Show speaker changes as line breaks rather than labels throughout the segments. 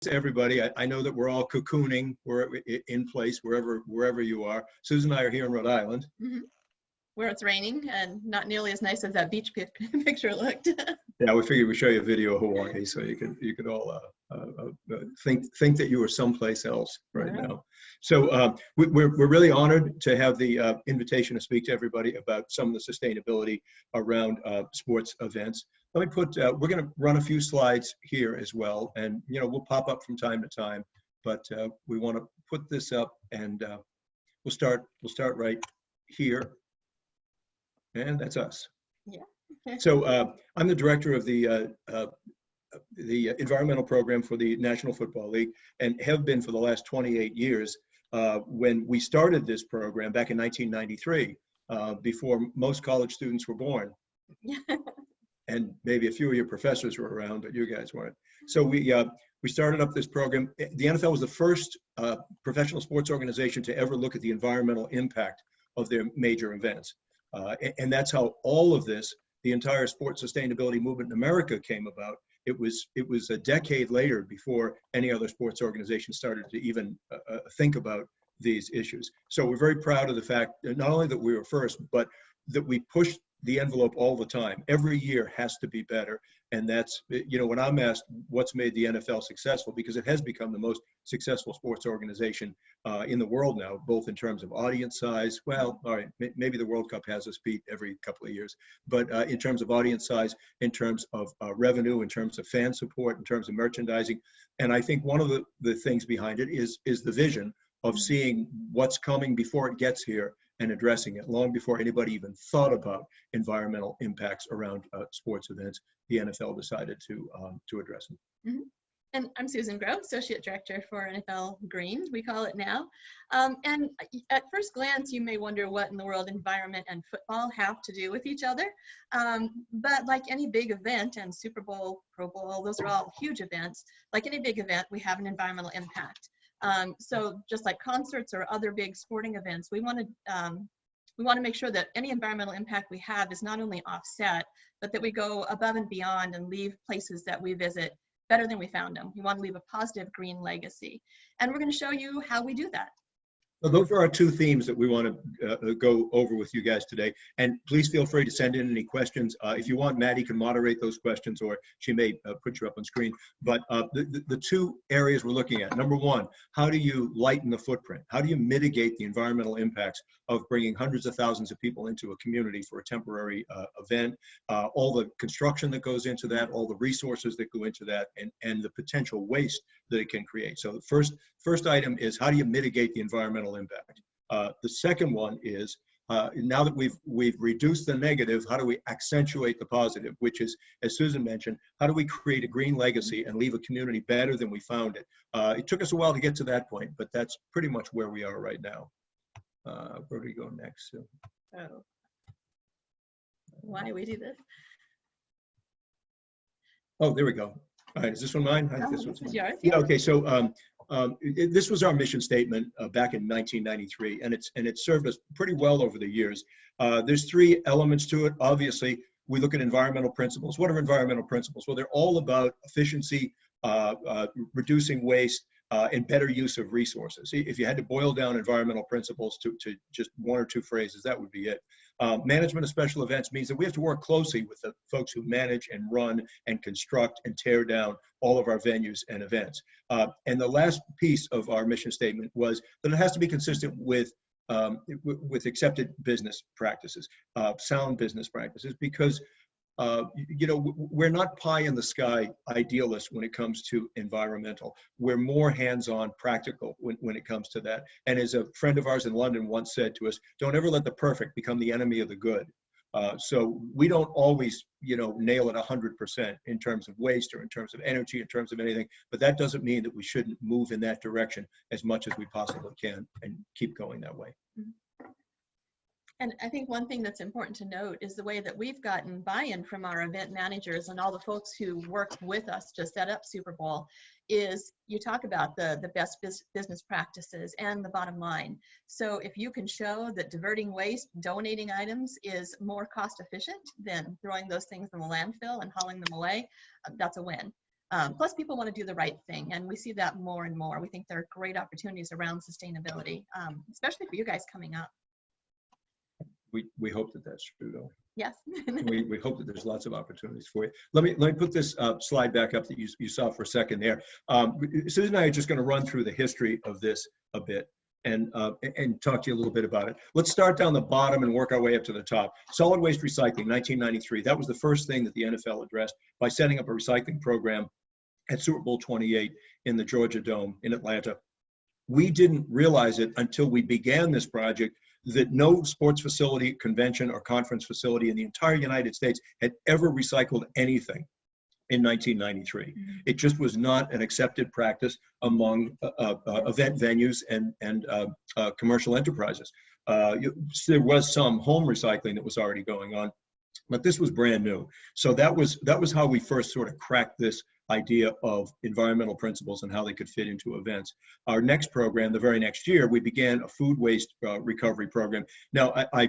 to everybody. I know that we're all cocooning. We're in place wherever you are. Susan and I are here in Rhode Island.
Mm-hmm. Where it's raining and not nearly as nice as that beach picture looked.
Yeah, we figured we'd show you a video of Hawaii so you could all think that you were someplace else right now. So we're really honored to have the invitation to speak to everybody about some of the sustainability around sports events. Let me put, we're going to run a few slides here as well, and we'll pop up from time to time, but we want to put this up, and we'll start right here, and that's us.
Yeah.
So I'm the director of the environmental program for the National Football League, and have been for the last 28 years. When we started this program back in 1993, before most college students were born. And maybe a few of your professors were around, but you guys weren't. So we started up this program. The NFL was the first professional sports organization to ever look at the environmental impact of their major events. And that's how all of this, the entire sports sustainability movement in America, came about. It was a decade later before any other sports organization started to even think about these issues. So we're very proud of the fact not only that we were first, but that we pushed the envelope all the time. Every year has to be better. And that's, when I'm asked what's made the NFL successful, because it has become the most successful sports organization in the world now, both in terms of audience size. Well, all right, maybe the World Cup has us beat every couple of years, but in terms of audience size, in terms of revenue, in terms of fan support, in terms of merchandising. And I think one of the things behind it is the vision of seeing what's coming before it gets here and addressing it long before anybody even thought about environmental impacts around sports events. The NFL decided to address them.
Mm-hmm. And I'm Susan Groh, Associate Director for NFL Green, we call it now. And at first glance, you may wonder what in the world environment and football have to do with each other. But like any big event, and Super Bowl, Pro Bowl, those are all huge events. Like any big event, we have an environmental impact. So just like concerts or other big sporting events, we want to make sure that any environmental impact we have is not only offset, but that we go above and beyond and leave places that we visit better than we found them. We want to leave a positive green legacy. And we're going to show you how we do that.
Well, those are our two themes that we want to go over with you guys today. And please feel free to send in any questions. If you want, Maddie can moderate those questions, or she may put you up on screen. But the two areas we're looking at, number one, how do you lighten the footprint? How do you mitigate the environmental impacts of bringing hundreds of thousands of people into a community for a temporary event? All the construction that goes into that, all the resources that go into that, and the potential waste that it can create. So the first item is, how do you mitigate the environmental impact? The second one is, now that we've reduced the negative, how do we accentuate the positive, which is, as Susan mentioned, how do we create a green legacy and leave a community better than we found it? It took us a while to get to that point, but that's pretty much where we are right now. Where do we go next?
Oh. Why do we do this?
Oh, there we go. All right, is this one mine? I think this one's
mine. Yours.
Yeah, okay, so this was our mission statement back in 1993, and it's served us pretty well over the years. There's three elements to it. Obviously, we look at environmental principles. What are environmental principles? Well, they're all about efficiency, reducing waste, and better use of resources. If you had to boil down environmental principles to just one or two phrases, that would be it. Management of special events means that we have to work closely with the folks who manage and run and construct and tear down all of our venues and events. And the last piece of our mission statement was that it has to be consistent with accepted business practices, sound business practices, because we're not pie in the sky idealists when it comes to environmental. We're more hands-on, practical when it comes to that. And as a friend of ours in London once said to us, don't ever let the perfect become the enemy of the good. So we don't always, nail it 100% in terms of waste or in terms of energy, in terms of anything, but that doesn't mean that we shouldn't move in that direction as much as we possibly can and keep going that way.
Mm-hmm. And I think one thing that's important to note is the way that we've gotten buy-in from our event managers and all the folks who work with us to set up Super Bowl is you talk about the best business practices and the bottom line. So if you can show that diverting waste, donating items is more cost efficient than throwing those things in the landfill and hauling them away, that's a win. Plus, people want to do the right thing, and we see that more and more. We think there are great opportunities around sustainability, especially for you guys coming up.
We hope that that's true, though.
Yes.
we hope that there's lots of opportunities for you. Let me put this slide back up that you saw for a second there. Susan and I are just going to run through the history of this a bit and talk to you a little bit about it. Let's start down the bottom and work our way up to the top. Solid waste recycling, 1993. That was the first thing that the NFL addressed by setting up a recycling program at Super Bowl 28 in the Georgia Dome in Atlanta. We didn't realize it until we began this project that no sports facility, convention, or conference facility in the entire United States had ever recycled anything in 1993. Mm-hmm. It just was not an accepted practice among event venues and commercial enterprises. There was some home recycling that was already going on, but this was brand new. So that was how we first sort of cracked this idea of environmental principles and how they could fit into events. Our next program, the very next year, we began a food waste recovery program. Now, I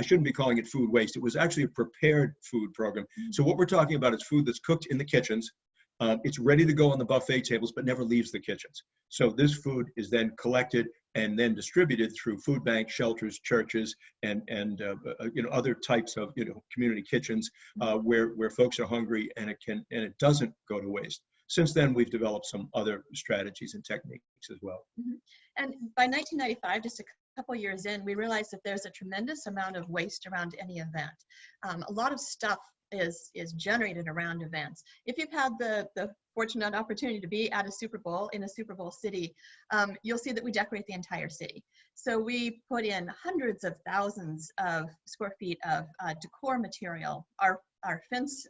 shouldn't be calling it food waste. It was actually a prepared food program. So what we're talking about is food that's cooked in the kitchens. It's ready to go on the buffet tables, but never leaves the kitchens. So this food is then collected and then distributed through food banks, shelters, churches, and other types of community kitchens where folks are hungry, and it doesn't go to waste. Since then, we've developed some other strategies and techniques as well.
Mm-hmm. And by 1995, just a couple years in, we realized that there's a tremendous amount of waste around any event. A lot of stuff is generated around events. If you've had the fortunate opportunity to be at a Super Bowl in a Super Bowl city, you'll see that we decorate the entire city. So we put in hundreds of thousands of square feet of decor material. Our fence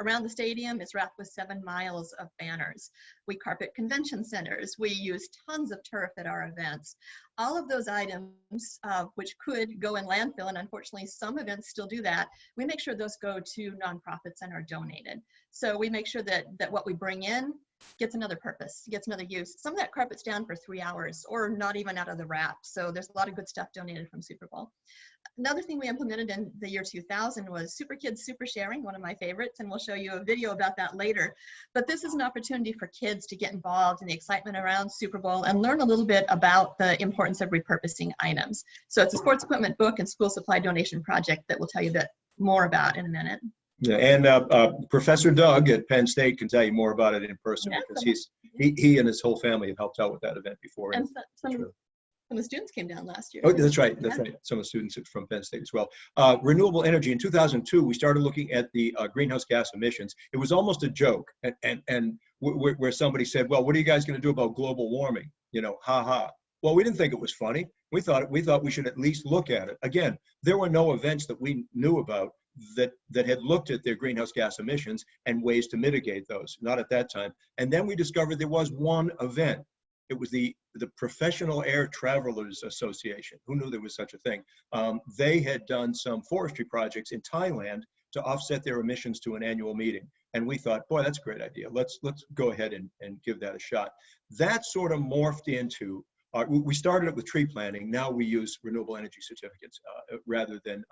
around the stadium is wrapped with 7 miles of banners. We carpet convention centers. We use tons of turf at our events. All of those items, which could go in landfill, and unfortunately some events still do that, we make sure those go to nonprofits and are donated. So we make sure that what we bring in gets another purpose, gets another use. Some of that carpet's down for 3 hours or not even out of the wrap. So there's a lot of good stuff donated from Super Bowl. Another thing we implemented in the year 2000 was Super Kids Super Sharing, one of my favorites, and we'll show you a video about that later. But this is an opportunity for kids to get involved in the excitement around Super Bowl and learn a little bit about the importance of repurposing items. So it's a sports equipment book and school supply donation project that we'll tell you a bit more about in a minute.
Yeah, and Professor Doug at Penn State can tell you more about it in person, because he and his whole family have helped out with that event before.
And some of the students came down last year.
Oh, that's right. That's right. Some of the students from Penn State as well. Renewable energy. In 2002, we started looking at the greenhouse gas emissions. It was almost a joke, and where somebody said, "Well, what are you guys going to do about global warming?" Ha ha. Well, we didn't think it was funny. We thought we should at least look at it. Again, there were no events that we knew about that had looked at their greenhouse gas emissions and ways to mitigate those. Not at that time. And then we discovered there was one event. It was the Professional Air Travelers Association. Who knew there was such a thing? They had done some forestry projects in Thailand to offset their emissions to an annual meeting. And we thought, boy, that's a great idea. Let's go ahead and give that a shot. That sort of morphed into, we started it with tree planting. Now we use renewable energy certificates rather than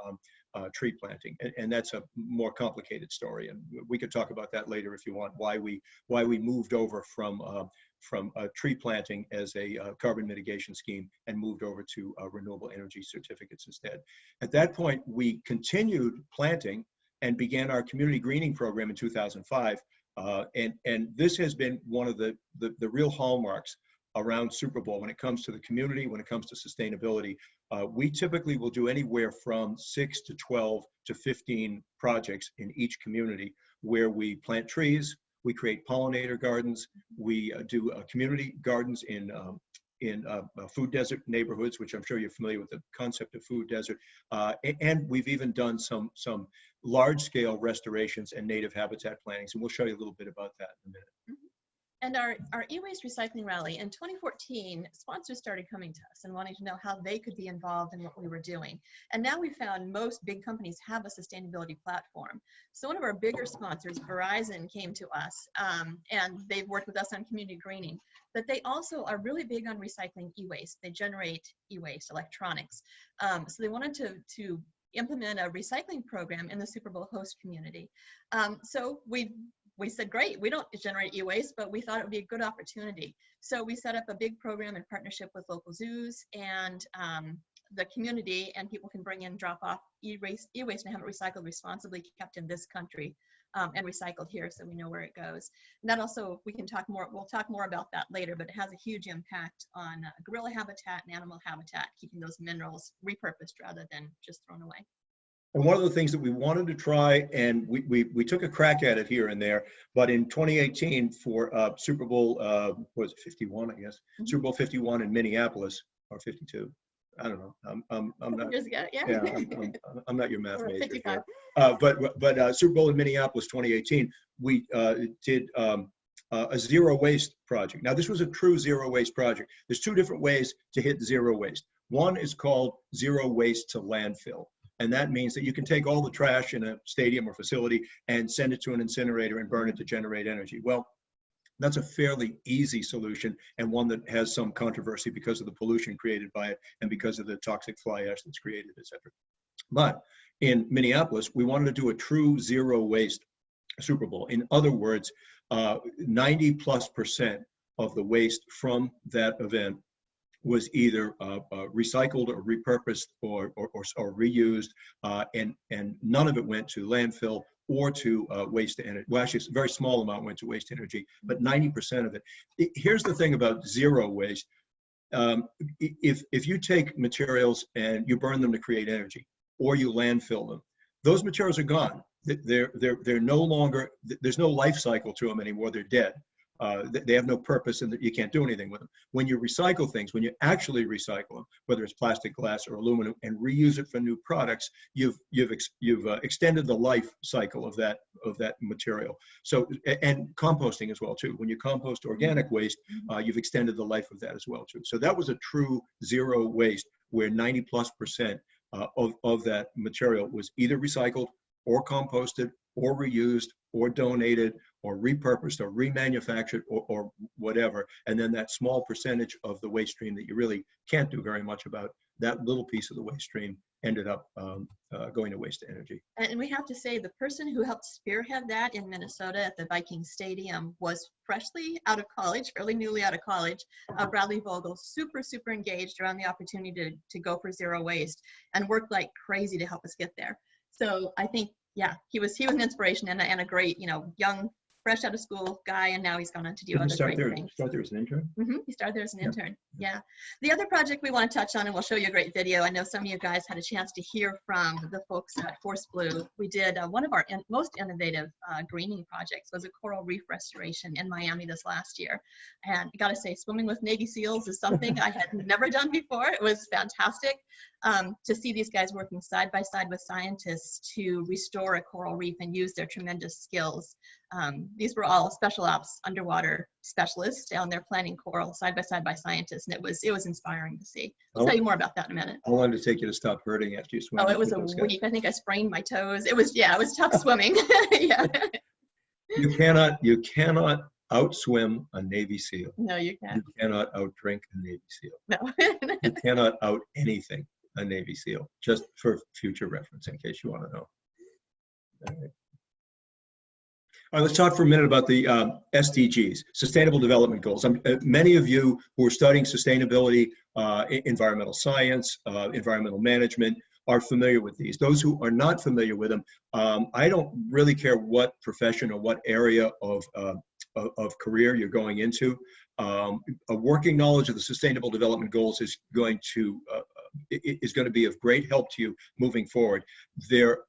tree planting. And that's a more complicated story. And we could talk about that later if you want, why we moved over from tree planting as a carbon mitigation scheme and moved over to renewable energy certificates instead. At that point, we continued planting and began our community greening program in 2005. And this has been one of the real hallmarks around Super Bowl when it comes to the community, when it comes to sustainability. We typically will do anywhere from 6 to 12 to 15 projects in each community where we plant trees, we create pollinator gardens, we do community gardens in food desert neighborhoods, which I'm sure you're familiar with the concept of food desert, and we've even done some large-scale restorations and native habitat plantings, and we'll show you a little bit about that in a minute.
Mm-hmm. And our e-waste recycling rally in 2014, sponsors started coming to us and wanting to know how they could be involved in what we were doing. And now we found most big companies have a sustainability platform. So one of our bigger sponsors, Verizon, came to us, and they've worked with us on community greening. But they also are really big on recycling e-waste. They generate e-waste, electronics. So they wanted to implement a recycling program in the Super Bowl host community. So we we said, great, we don't generate e-waste, but we thought it would be a good opportunity. So we set up a big program in partnership with local zoos and the community, and people can bring in, drop off e-waste and have it recycled responsibly, kept in this country and recycled here, so we know where it goes. And that also, we'll talk more about that later, but it has a huge impact on gorilla habitat and animal habitat, keeping those minerals repurposed rather than just thrown away.
And one of the things that we wanted to try, and we took a crack at it here and there, but in 2018 for Super Bowl, was it 51, I guess,
Mm-hmm.
Super Bowl 51 in Minneapolis, or 52. I don't know. I'm not.
Years ago, yeah.
I'm not your math major.
55.
But Super Bowl in Minneapolis 2018, we did a zero waste project. Now, this was a true zero waste project. There's two different ways to hit zero waste. One is called zero waste to landfill. And that means that you can take all the trash in a stadium or facility and send it to an incinerator and burn it to generate energy. Well, that's a fairly easy solution, and one that has some controversy because of the pollution created by it and because of the toxic fly ash that's created, et cetera. But in Minneapolis, we wanted to do a true zero waste Super Bowl. In other words, 90+% of the waste from that event was either recycled or repurposed or reused, and none of it went to landfill or to waste to energy. Well, actually, a very small amount went to waste energy, but 90% of it. Here's the thing about zero waste. If you take materials and you burn them to create energy, or you landfill them, those materials are gone. They're no longer, there's no life cycle to them anymore. They're dead. They have no purpose, and you can't do anything with them. When you recycle things, when you actually recycle them, whether it's plastic, glass, or aluminum, and reuse it for new products, you've extended the life cycle of that material. So, and composting as well too. When you compost organic waste, you've extended the life of that as well too. So that was a true zero waste, where 90+% of that material was either recycled or composted or reused or donated or repurposed or remanufactured or whatever. And then that small percentage of the waste stream that you really can't do very much about, that little piece of the waste stream ended up going to waste energy.
And we have to say, the person who helped spearhead that in Minnesota at the Viking Stadium was freshly out of college, fairly newly out of college, Bradley Vogel, super engaged around the opportunity to go for zero waste, and worked like crazy to help us get there. So I think, yeah, he was an inspiration and a great, young, fresh out of school guy, and now he's gone on to do other great things.
Start there as an intern?
Mm-hmm. He started there as an intern. Yeah. The other project we want to touch on, and we'll show you a great video. I know some of you guys had a chance to hear from the folks at Force Blue. We did one of our most innovative greening projects was a coral reef restoration in Miami this last year. And I got to say, swimming with Navy SEALs is something I had never done before. It was fantastic to see these guys working side by side with scientists to restore a coral reef and use their tremendous skills. These were all special ops underwater specialists down there planting coral side by side by scientists, and it was inspiring to see. I'll tell you more about that in a minute.
How long did it take you to stop hurting after you swam?
Oh, it was a week. I think I sprained my toes. It was tough swimming. Yeah.
You cannot outswim a Navy SEAL.
No, you can't.
You cannot outdrink a Navy SEAL.
No.
You cannot out anything a Navy SEAL, just for future reference, in case you want to know. All right. All right, let's talk for a minute about the SDGs, Sustainable Development Goals. Many of you who are studying sustainability, environmental science, environmental management, are familiar with these. Those who are not familiar with them, I don't really care what profession or what area of career you're going into. A working knowledge of the Sustainable Development Goals is going to be of great help to you moving forward. There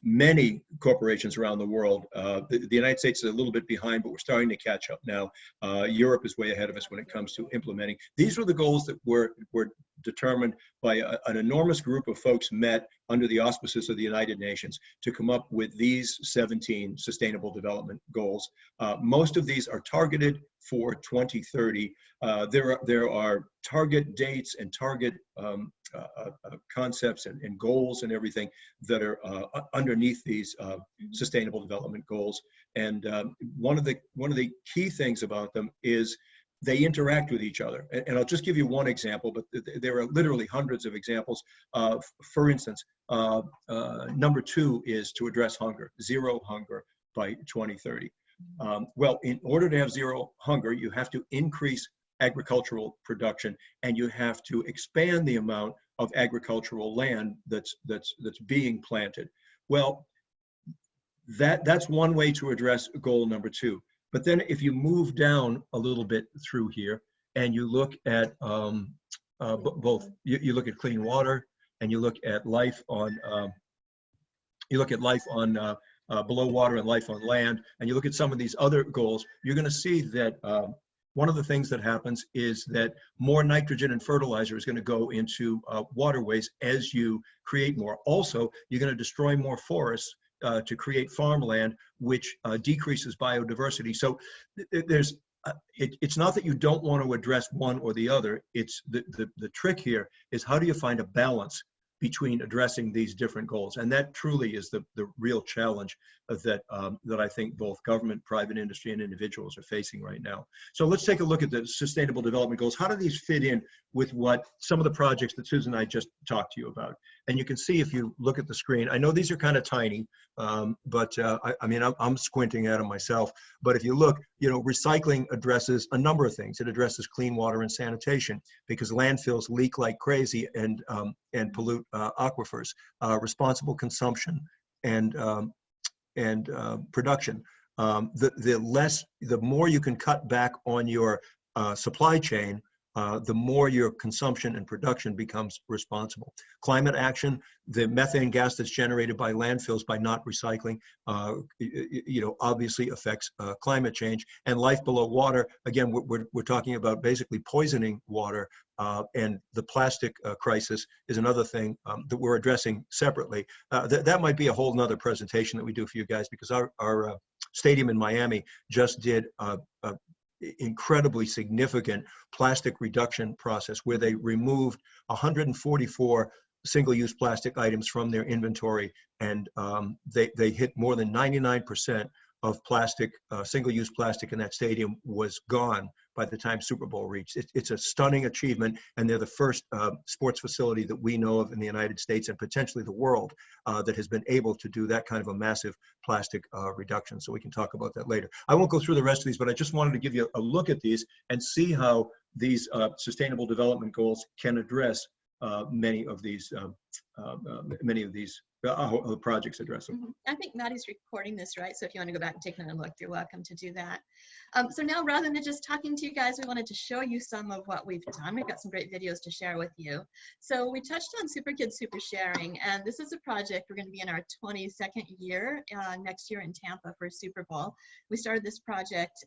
many corporations around the world. The United States is a little bit behind, but we're starting to catch up now. Europe is way ahead of us when it comes to implementing. These were the goals that were determined by an enormous group of folks met under the auspices of the United Nations to come up with these 17 Sustainable Development Goals. Most of these are targeted for 2030. There are target dates and target concepts and goals and everything that are underneath these Sustainable Development Goals. And one of the key things about them is they interact with each other. And I'll just give you one example, but there are literally hundreds of examples. For instance, number 2 is to address hunger, zero hunger by 2030. Well, in order to have zero hunger, you have to increase agricultural production, and you have to expand the amount of agricultural land that's being planted. Well, that's one way to address goal number 2. But then if you move down a little bit through here and you look at both, you look at clean water and you look at life on below water and life on land, and you look at some of these other goals, you're going to see that one of the things that happens is that more nitrogen and fertilizer is going to go into waterways as you create more. Also, you're going to destroy more forests to create farmland, which decreases biodiversity. So it's not that you don't want to address one or the other. It's the trick here is, how do you find a balance between addressing these different goals? And that truly is the real challenge that I think both government, private industry, and individuals are facing right now. So let's take a look at the Sustainable Development Goals. How do these fit in with what some of the projects that Susan and I just talked to you about? And you can see, if you look at the screen, I know these are kind of tiny, but I mean, I'm squinting at them myself. But if you look, recycling addresses a number of things. It addresses clean water and sanitation, because landfills leak like crazy and pollute aquifers. Responsible consumption and production. The more you can cut back on your supply chain, the more your consumption and production becomes responsible. Climate action, the methane gas that's generated by landfills by not recycling, obviously affects climate change. And life below water, again, we're talking about basically poisoning water, and the plastic crisis is another thing that we're addressing separately. That might be a whole nother presentation that we do for you guys, because our stadium in Miami just did a incredibly significant plastic reduction process where they removed 144 single-use plastic items from their inventory, and they hit more than 99% of plastic, single-use plastic in that stadium was gone by the time Super Bowl reached. It's a stunning achievement, and they're the first sports facility that we know of in the United States and potentially the world that has been able to do that kind of a massive plastic reduction. So we can talk about that later. I won't go through the rest of these, but I just wanted to give you a look at these and see how these Sustainable Development Goals can address many of these projects address them.
I think Maddie's recording this, right? So if you want to go back and take another look, you're welcome to do that. So now, rather than just talking to you guys, we wanted to show you some of what we've done. We've got some great videos to share with you. So we touched on Super Kids Super Sharing, and this is a project. We're going to be in our 22nd year next year in Tampa for Super Bowl. We started this project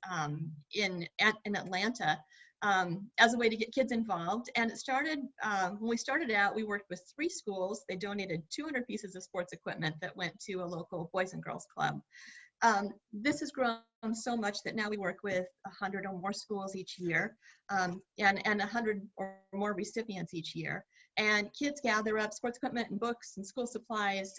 in Atlanta as a way to get kids involved. And it started, when we started out, we worked with 3 schools. They donated 200 pieces of sports equipment that went to a local Boys and Girls Club. This has grown so much that now we work with 100 or more schools each year, and 100 or more recipients each year. And kids gather up sports equipment and books and school supplies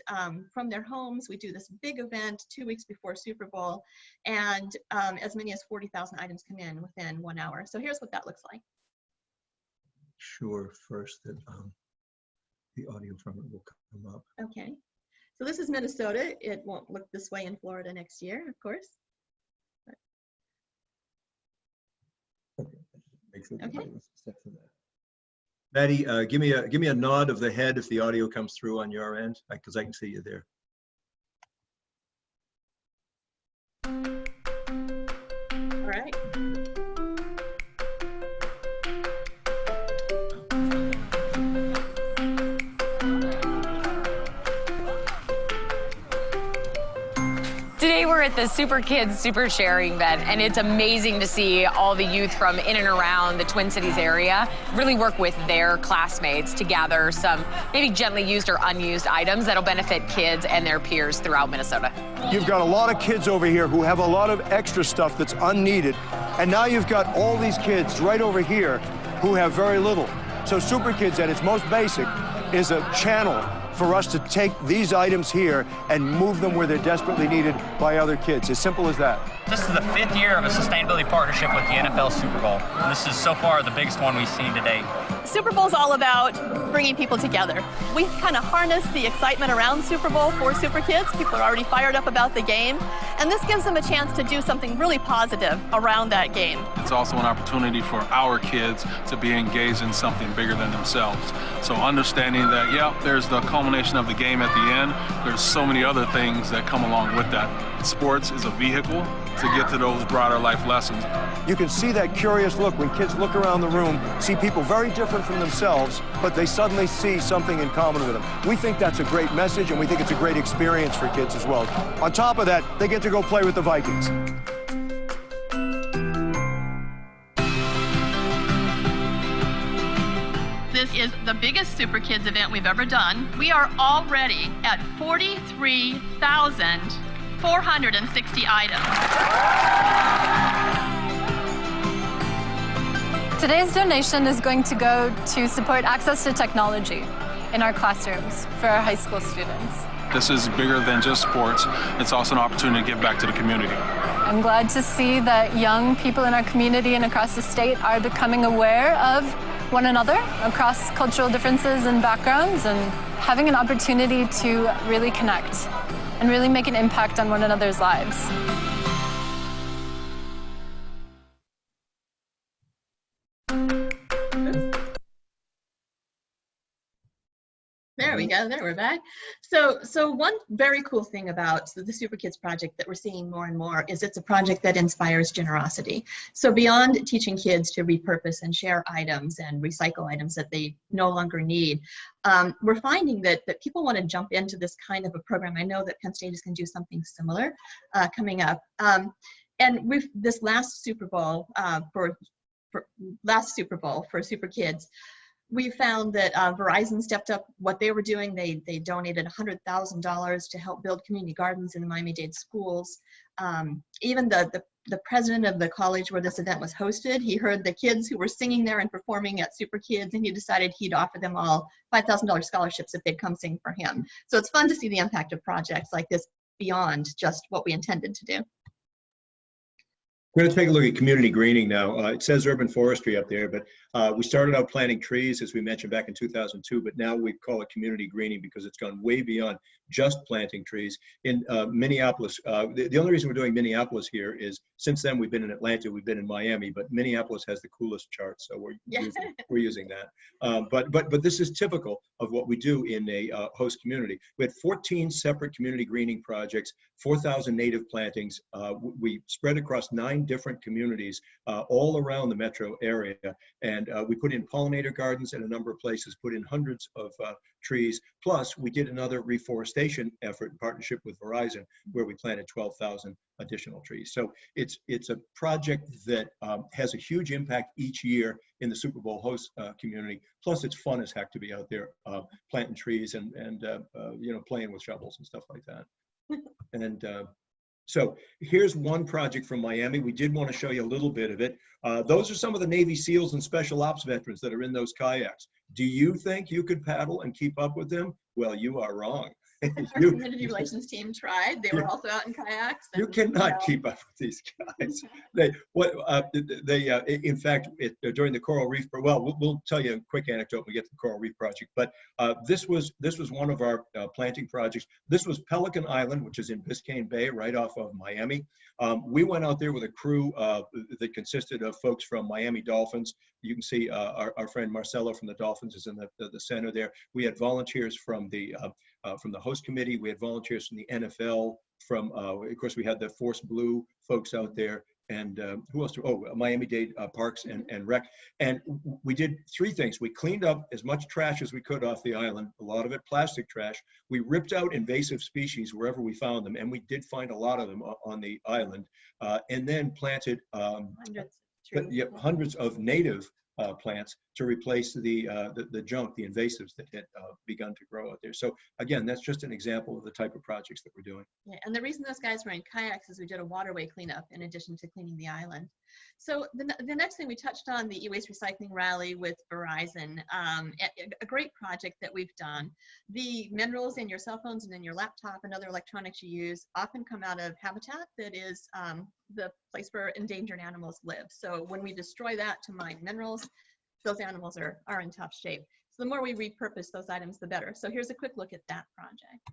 from their homes. We do this big event 2 weeks before Super Bowl, and as many as 40,000 items come in within 1 hour. So here's what that looks like.
Sure, first that the audio from it will come up.
Okay. So this is Minnesota. It won't look this way in Florida next year, of course.
Okay. Make sure
Okay.
Step for that. Maddie, give me a nod of the head if the audio comes through on your end, because I can see you there.
All right.
Today we're at the Super Kids Super Sharing event, and it's amazing to see all the youth from in and around the Twin Cities area really work with their classmates to gather some maybe gently used or unused items that'll benefit kids and their peers throughout Minnesota.
You've got a lot of kids over here who have a lot of extra stuff that's unneeded, and now you've got all these kids right over here who have very little. So Super Kids, at its most basic, is a channel for us to take these items here and move them where they're desperately needed by other kids. As simple as that.
This is the 5th year of a sustainability partnership with the NFL Super Bowl. And this is so far the biggest one we've seen to date.
Super Bowl is all about bringing people together. We kind of harness the excitement around Super Bowl for Super Kids. People are already fired up about the game, and this gives them a chance to do something really positive around that game.
It's also an opportunity for our kids to be engaged in something bigger than themselves. So understanding that, yeah, there's the culmination of the game at the end, there's so many other things that come along with that. Sports is a vehicle to get to those broader life lessons.
You can see that curious look when kids look around the room, see people very different from themselves, but they suddenly see something in common with them. We think that's a great message, and we think it's a great experience for kids as well. On top of that, they get to go play with the Vikings.
This is the biggest Super Kids event we've ever done. We are already at 43,460 items.
Today's donation is going to go to support access to technology in our classrooms for our high school students.
This is bigger than just sports. It's also an opportunity to give back to the community.
I'm glad to see that young people in our community and across the state are becoming aware of one another across cultural differences and backgrounds, and having an opportunity to really connect and really make an impact on one another's lives.
There we go. There we're back. So one very cool thing about the Super Kids project that we're seeing more and more is it's a project that inspires generosity. So beyond teaching kids to repurpose and share items and recycle items that they no longer need, we're finding that people want to jump into this kind of a program. I know that Penn State is going to do something similar coming up. And this last Super Bowl for Super Kids, we found that Verizon stepped up what they were doing. They donated $100,000 to help build community gardens in the Miami-Dade schools. Even the president of the college where this event was hosted, he heard the kids who were singing there and performing at Super Kids, and he decided he'd offer them all $5,000 scholarships if they'd come sing for him. So it's fun to see the impact of projects like this beyond just what we intended to do.
We're going to take a look at community greening now. It says urban forestry up there, but we started out planting trees, as we mentioned, back in 2002, but now we call it community greening because it's gone way beyond just planting trees. In Minneapolis, the only reason we're doing Minneapolis here is since then we've been in Atlanta, we've been in Miami, but Minneapolis has the coolest chart, so we're using that. But this is typical of what we do in a host community. We had 14 separate community greening projects, 4,000 native plantings. We spread across 9 different communities all around the metro area, and we put in pollinator gardens in a number of places, put in hundreds of trees, plus we did another reforestation effort in partnership with Verizon where we planted 12,000 additional trees. So it's a project that has a huge impact each year in the Super Bowl host community, plus it's fun as heck to be out there planting trees and you know, playing with shovels and stuff like that. And so here's one project from Miami. We did want to show you a little bit of it. Those are some of the Navy SEALs and Special Ops veterans that are in those kayaks. Do you think you could paddle and keep up with them? Well, you are wrong.
Our community relations team tried. They were also out in kayaks.
You cannot keep up with these guys. In fact, during the Coral Reef, well, we'll tell you a quick anecdote when we get to the Coral Reef project. But this was one of our planting projects. This was Pelican Island, which is in Biscayne Bay, right off of Miami. We went out there with a crew that consisted of folks from Miami Dolphins. You can see our friend Marcelo from the Dolphins is in the center there. We had volunteers from the host committee. We had volunteers from the NFL. Of course, we had the Force Blue folks out there. And who else? Miami-Dade Parks and Rec. And we did 3 things. We cleaned up as much trash as we could off the island, a lot of it plastic trash. We ripped out invasive species wherever we found them, and we did find a lot of them on the island. And then planted hundreds of native plants to replace the junk, the invasives that had begun to grow out there. So again, that's just an example of the type of projects that we're doing.
Yeah, and the reason those guys were in kayaks is we did a waterway cleanup in addition to cleaning the island. So the next thing we touched on, the e-waste recycling rally with Verizon, a great project that we've done. The minerals in your cell phones and in your laptop and other electronics you use often come out of habitat that is the place where endangered animals live. So when we destroy that to mine minerals, those animals are in tough shape. So the more we repurpose those items, the better. So here's a quick look at that project.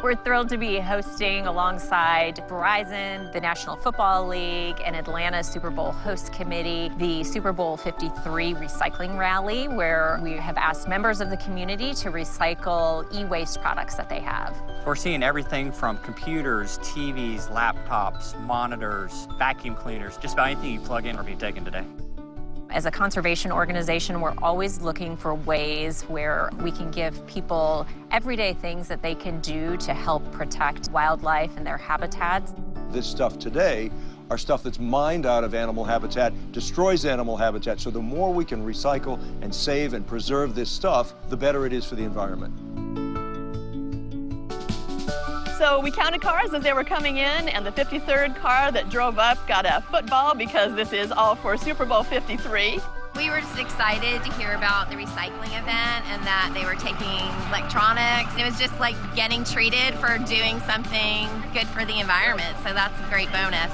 We're thrilled to be hosting alongside Verizon, the National Football League, and Atlanta Super Bowl host committee, the Super Bowl 53 recycling rally, where we have asked members of the community to recycle e-waste products that they have.
We're seeing everything from computers, TVs, laptops, monitors, vacuum cleaners, just about anything you plug in or be taken today.
As a conservation organization, we're always looking for ways where we can give people everyday things that they can do to help protect wildlife and their habitats.
This stuff today are stuff that's mined out of animal habitat, destroys animal habitat. So the more we can recycle and save and preserve this stuff, the better it is for the environment.
So we counted cars as they were coming in, and the 53rd car that drove up got a football because this is all for Super Bowl 53.
We were just excited to hear about the recycling event and that they were taking electronics. It was just like getting treated for doing something good for the environment, so that's a great bonus.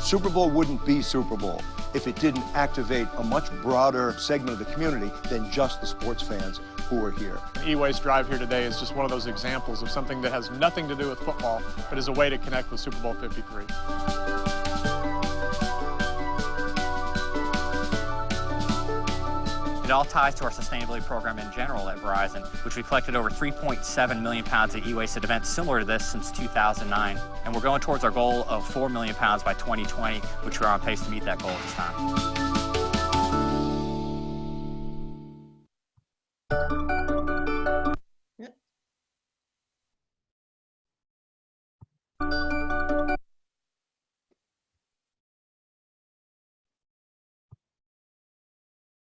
Super Bowl wouldn't be Super Bowl if it didn't activate a much broader segment of the community than just the sports fans who are here.
E-Waste Drive here today is just one of those examples of something that has nothing to do with football, but is a way to connect with Super Bowl 53.
It all ties to our sustainability program in general at Verizon, which we collected over 3.7 million pounds of e-waste at events similar to this since 2009. And we're going towards our goal of 4 million pounds by 2020, which we're on pace to meet that goal this time.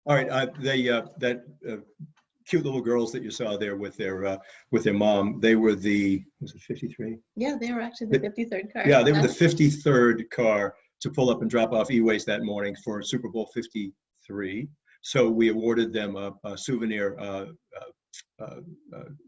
All right, cute little girls that you saw there with their mom, they were was it 53?
Yeah, they were actually the 53rd car.
Yeah, they were the 53rd car to pull up and drop off e-waste that morning for Super Bowl 53. So we awarded them a souvenir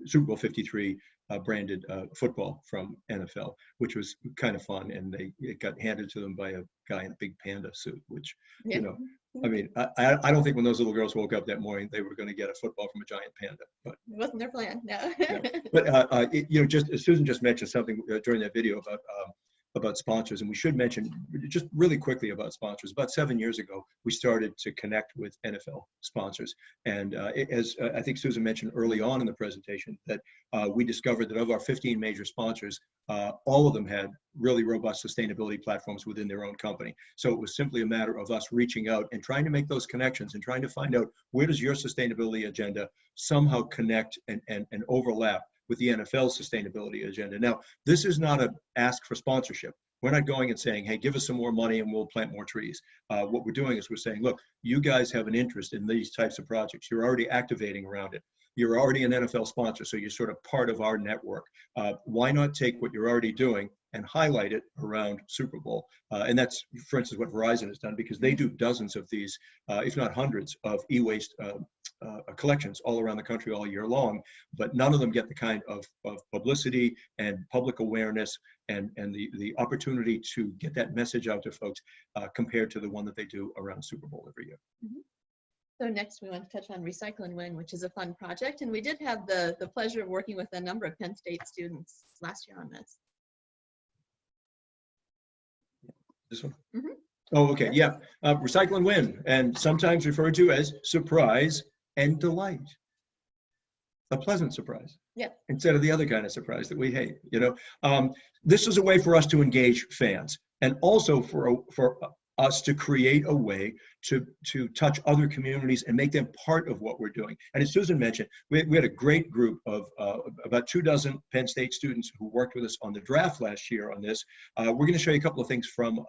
Super Bowl 53 branded football from NFL, which was kind of fun, and it got handed to them by a guy in a big panda suit, which,
Yeah.
you know, I mean, I don't think when those little girls woke up that morning they were going to get a football from a giant panda, but
It wasn't their plan, no.
yeah. But you know, just Susan just mentioned something during that video about sponsors, and we should mention just really quickly about sponsors. About 7 years ago, we started to connect with NFL sponsors, and as I think Susan mentioned early on in the presentation, that we discovered that of our 15 major sponsors, all of them had really robust sustainability platforms within their own company. So it was simply a matter of us reaching out and trying to make those connections and trying to find out, where does your sustainability agenda somehow connect and overlap with the NFL's sustainability agenda. Now, this is not an ask for sponsorship. We're not going and saying, hey, give us some more money and we'll plant more trees. What we're doing is we're saying, look, you guys have an interest in these types of projects. You're already activating around it. You're already an NFL sponsor, so you're sort of part of our network. Why not take what you're already doing and highlight it around Super Bowl? And that's, for instance, what Verizon has done, because they do dozens of these, if not hundreds, of e-waste collections all around the country all year long, but none of them get the kind of publicity and public awareness and the opportunity to get that message out to folks compared to the one that they do around Super Bowl every year.
Mm-hmm. So next we want to touch on Recycle and Win, which is a fun project. And we did have the pleasure of working with a number of Penn State students last year on this.
This one?
Mm-hmm.
Oh, okay, yeah. Recycle and Win, and sometimes referred to as surprise and delight. A pleasant surprise.
Yeah.
Instead of the other kind of surprise that we hate, you know. This is a way for us to engage fans, and also for us to create a way to touch other communities and make them part of what we're doing. And as Susan mentioned, we had a great group of about 24 Penn State students who worked with us on the draft last year on this. We're going to show you a couple of things from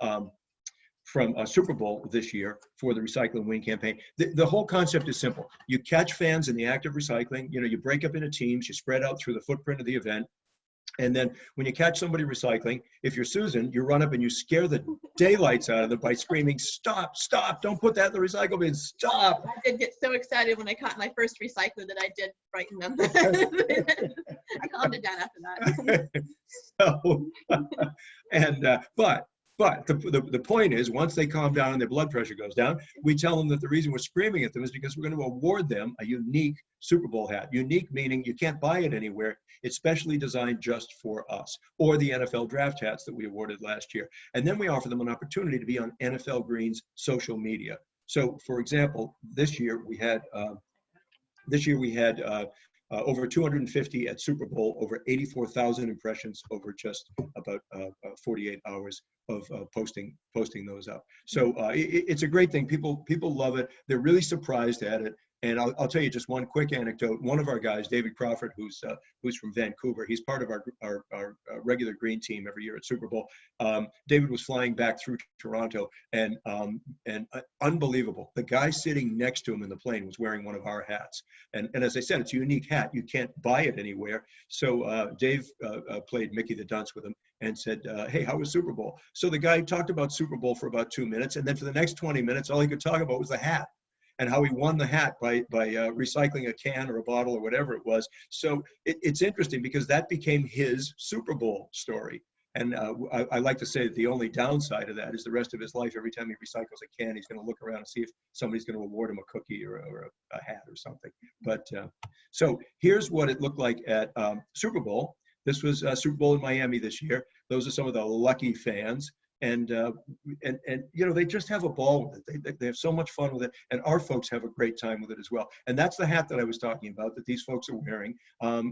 from a Super Bowl this year for the Recycle and Win campaign. The whole concept is simple. You catch fans in the act of recycling. You know, you break up into teams, you spread out through the footprint of the event. And then when you catch somebody recycling, if you're Susan, you run up and you scare the daylights out of them by screaming, "Stop, stop, don't put that in the recycle bin, stop."
I did get so excited when I caught my first recycler that I did frighten them. I calmed it down after that.
So, but the point is, once they calm down and their blood pressure goes down, we tell them that the reason we're screaming at them is because we're going to award them a unique Super Bowl hat. Unique meaning you can't buy it anywhere. It's specially designed just for us, or the NFL draft hats that we awarded last year. And then we offer them an opportunity to be on NFL Green's social media. So, for example, this year we had over 250 at Super Bowl, over 84,000 impressions over just about 48 hours of posting those up. So it's a great thing. People love it. They're really surprised at it. And I'll tell you just one quick anecdote. One of our guys, David Crawford, who's from Vancouver, he's part of our regular green team every year at Super Bowl. David was flying back through Toronto, and unbelievable. The guy sitting next to him in the plane was wearing one of our hats. And as I said, it's a unique hat. You can't buy it anywhere. So Dave played Mickey the Dunce with him and said, "Hey, how was Super Bowl?" So the guy talked about Super Bowl for about 2 minutes, and then for the next 20 minutes, all he could talk about was the hat, and how he won the hat by recycling a can or a bottle or whatever it was. So it's interesting because that became his Super Bowl story. And I like to say that the only downside of that is the rest of his life, every time he recycles a can, he's going to look around and see if somebody's going to award him a cookie or a hat or something. But so here's what it looked like at Super Bowl. This was Super Bowl in Miami this year. Those are some of the lucky fans. And you know, they just have a ball with it. They have so much fun with it, and our folks have a great time with it as well. And that's the hat that I was talking about that these folks are wearing.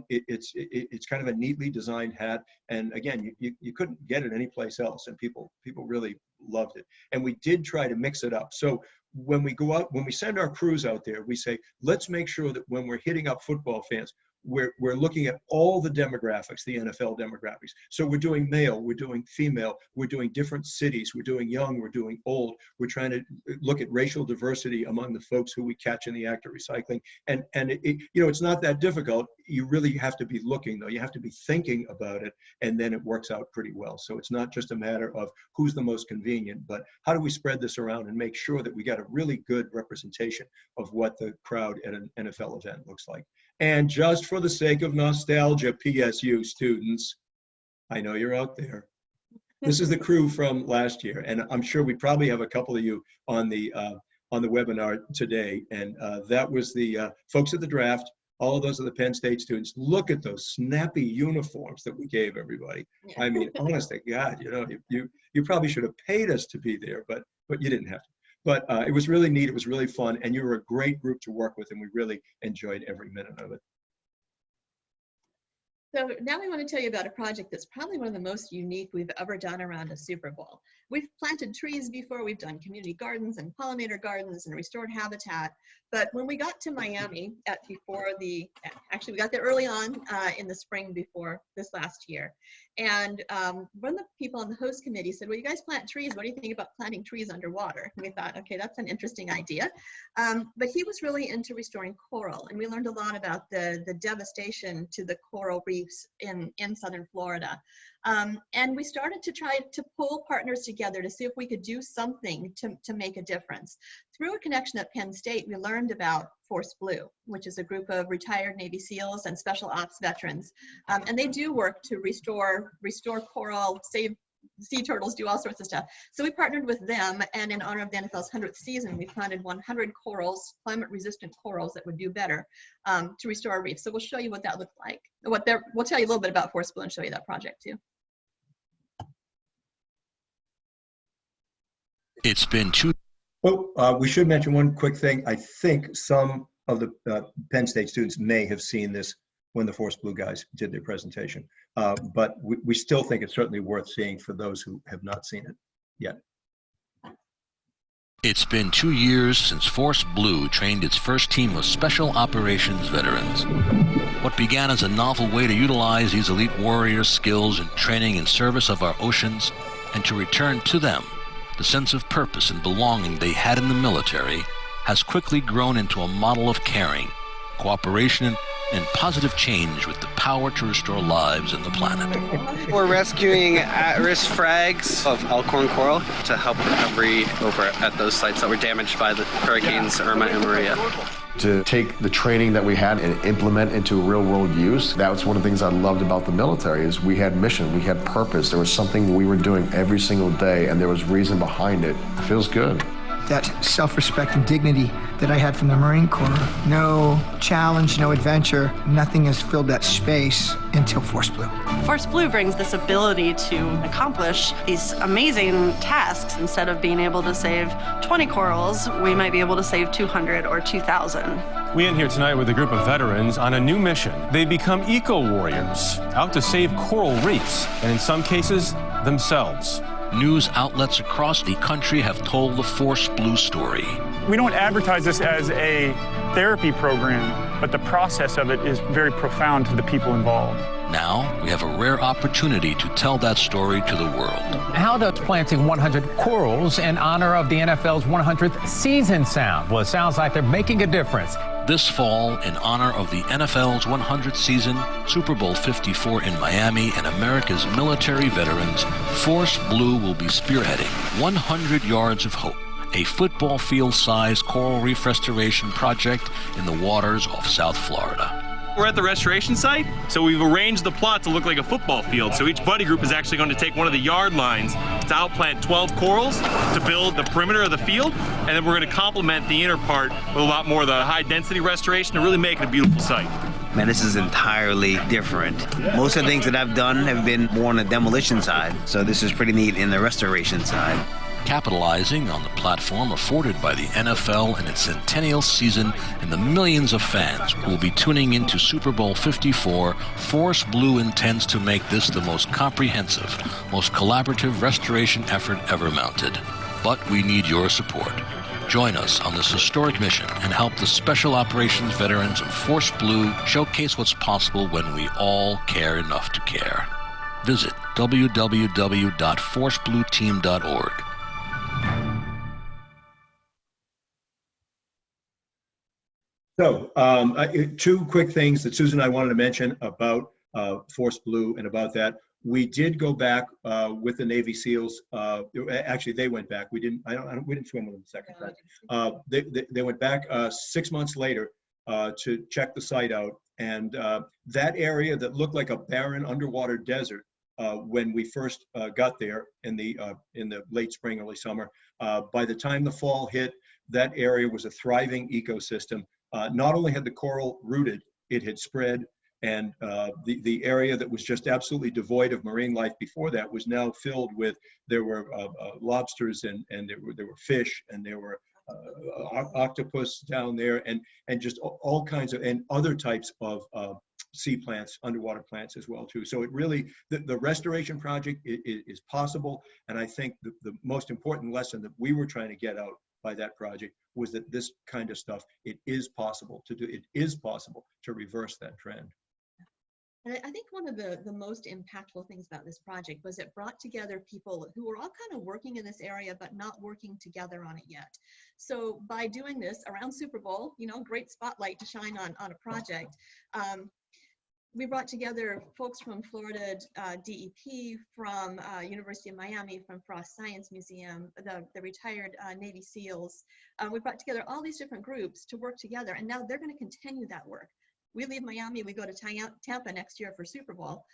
It's kind of a neatly designed hat, and again, you couldn't get it anyplace else, and people really loved it. And we did try to mix it up. So when we go out, when we send our crews out there, we say, let's make sure that when we're hitting up football fans, we're looking at all the demographics, the NFL demographics. So we're doing male, we're doing female, we're doing different cities, we're doing young, we're doing old. We're trying to look at racial diversity among the folks who we catch in the act of recycling. And you know, it's not that difficult. You really have to be looking, though. You have to be thinking about it, and then it works out pretty well. So it's not just a matter of who's the most convenient, but how do we spread this around and make sure that we got a really good representation of what the crowd at an NFL event looks like. And just for the sake of nostalgia, PSU students, I know you're out there. This is the crew from last year, and I'm sure we probably have a couple of you on the webinar today. And that was the folks at the draft. All of those are the Penn State students. Look at those snappy uniforms that we gave everybody. I mean, honest to God, you know, you probably should have paid us to be there, but you didn't have to. But it was really neat. It was really fun. And you were a great group to work with, and we really enjoyed every minute of it.
So now we want to tell you about a project that's probably one of the most unique we've ever done around a Super Bowl. We've planted trees before, we've done community gardens and pollinator gardens and restored habitat. But when we got to Miami actually we got there early on in the spring before this last year. And one of the people on the host committee said, well, you guys plant trees. What do you think about planting trees underwater? And we thought, okay, that's an interesting idea. But he was really into restoring coral. And we learned a lot about the devastation to the coral reefs in southern Florida. And we started to try to pull partners together to see if we could do something to make a difference. Through a connection at Penn State, we learned about Force Blue, which is a group of retired Navy SEALs and special ops veterans. And they do work to restore coral, save sea turtles, do all sorts of stuff. So we partnered with them, and in honor of the NFL's 100th season, we planted 100 corals, climate-resistant corals that would do better to restore our reef. So we'll show you what that looked like. We'll tell you a little bit about Force Blue and show you that project too.
It's been 2.
Oh, we should mention one quick thing. I think some of the Penn State students may have seen this when the Force Blue guys did their presentation. But we still think it's certainly worth seeing for those who have not seen it yet.
It's been 2 years since Force Blue trained its first team of Special Operations veterans. What began as a novel way to utilize these elite warriors' skills and training in service of our oceans and to return to them the sense of purpose and belonging they had in the military has quickly grown into a model of caring, cooperation, and positive change with the power to restore lives and the planet.
We're rescuing at-risk frags of elkhorn coral to help recovery over at those sites that were damaged by the hurricanes Irma and Maria.
To take the training that we had and implement into real-world use, that was one of the things I loved about the military, is we had mission, we had purpose. There was something we were doing every single day, and there was reason behind it. It feels good.
That self-respect and dignity that I had from the Marine Corps. No challenge, no adventure, nothing has filled that space until Force Blue.
Force Blue brings this ability to accomplish these amazing tasks. Instead of being able to save 20 corals, we might be able to save 200 or 2,000.
We end here tonight with a group of veterans on a new mission. They become eco-warriors, out to save coral reefs, and in some cases, themselves.
News outlets across the country have told the Force Blue story.
We don't advertise this as a therapy program, but the process of it is very profound to the people involved.
Now, we have a rare opportunity to tell that story to the world.
How does planting 100 corals in honor of the NFL's 100th season sound? Well, it sounds like they're making a difference.
This fall, in honor of the NFL's 100th season, Super Bowl 54 in Miami, and America's military veterans, Force Blue will be spearheading 100 Yards of Hope, a football field-sized coral reef restoration project in the waters off South Florida.
We're at the restoration site, so we've arranged the plot to look like a football field. So each buddy group is actually going to take one of the yard lines to outplant 12 corals to build the perimeter of the field, and then we're going to complement the inner part with a lot more of the high-density restoration to really make it a beautiful site.
Man, this is entirely different. Most of the things that I've done have been more on the demolition side, so this is pretty neat in the restoration side.
Capitalizing on the platform afforded by the NFL in its centennial season and the millions of fans who will be tuning into Super Bowl 54, Force Blue intends to make this the most comprehensive, most collaborative restoration effort ever mounted. But we need your support. Join us on this historic mission and help the Special Operations veterans of Force Blue showcase what's possible when we all care enough to care. Visit www.forceblueteam.org.
So, two quick things that Susan and I wanted to mention about Force Blue and about that. We did go back with the Navy SEALs. Actually, they went back. We didn't swim with them the second time. They went back 6 months later to check the site out, and that area that looked like a barren underwater desert when we first got there in the late spring, early summer. By the time the fall hit, that area was a thriving ecosystem. Not only had the coral rooted, it had spread, and the area that was just absolutely devoid of marine life before that was now filled with, there were lobsters and there were fish, and there were octopus down there, and just all kinds of, and other types of sea plants, underwater plants as well too. So it really, the restoration project is possible, and I think the most important lesson that we were trying to get out by that project was that this kind of stuff, it is possible to do. It is possible to reverse that trend.
And I think one of the most impactful things about this project was it brought together people who were all kind of working in this area, but not working together on it yet. So by doing this around Super Bowl, you know, great spotlight to shine on a project. We brought together folks from Florida DEP, from University of Miami, from Frost Science Museum, the retired Navy SEALs. We brought together all these different groups to work together, and now they're going to continue that work. We leave Miami, we go to Tampa next year for Super Bowl,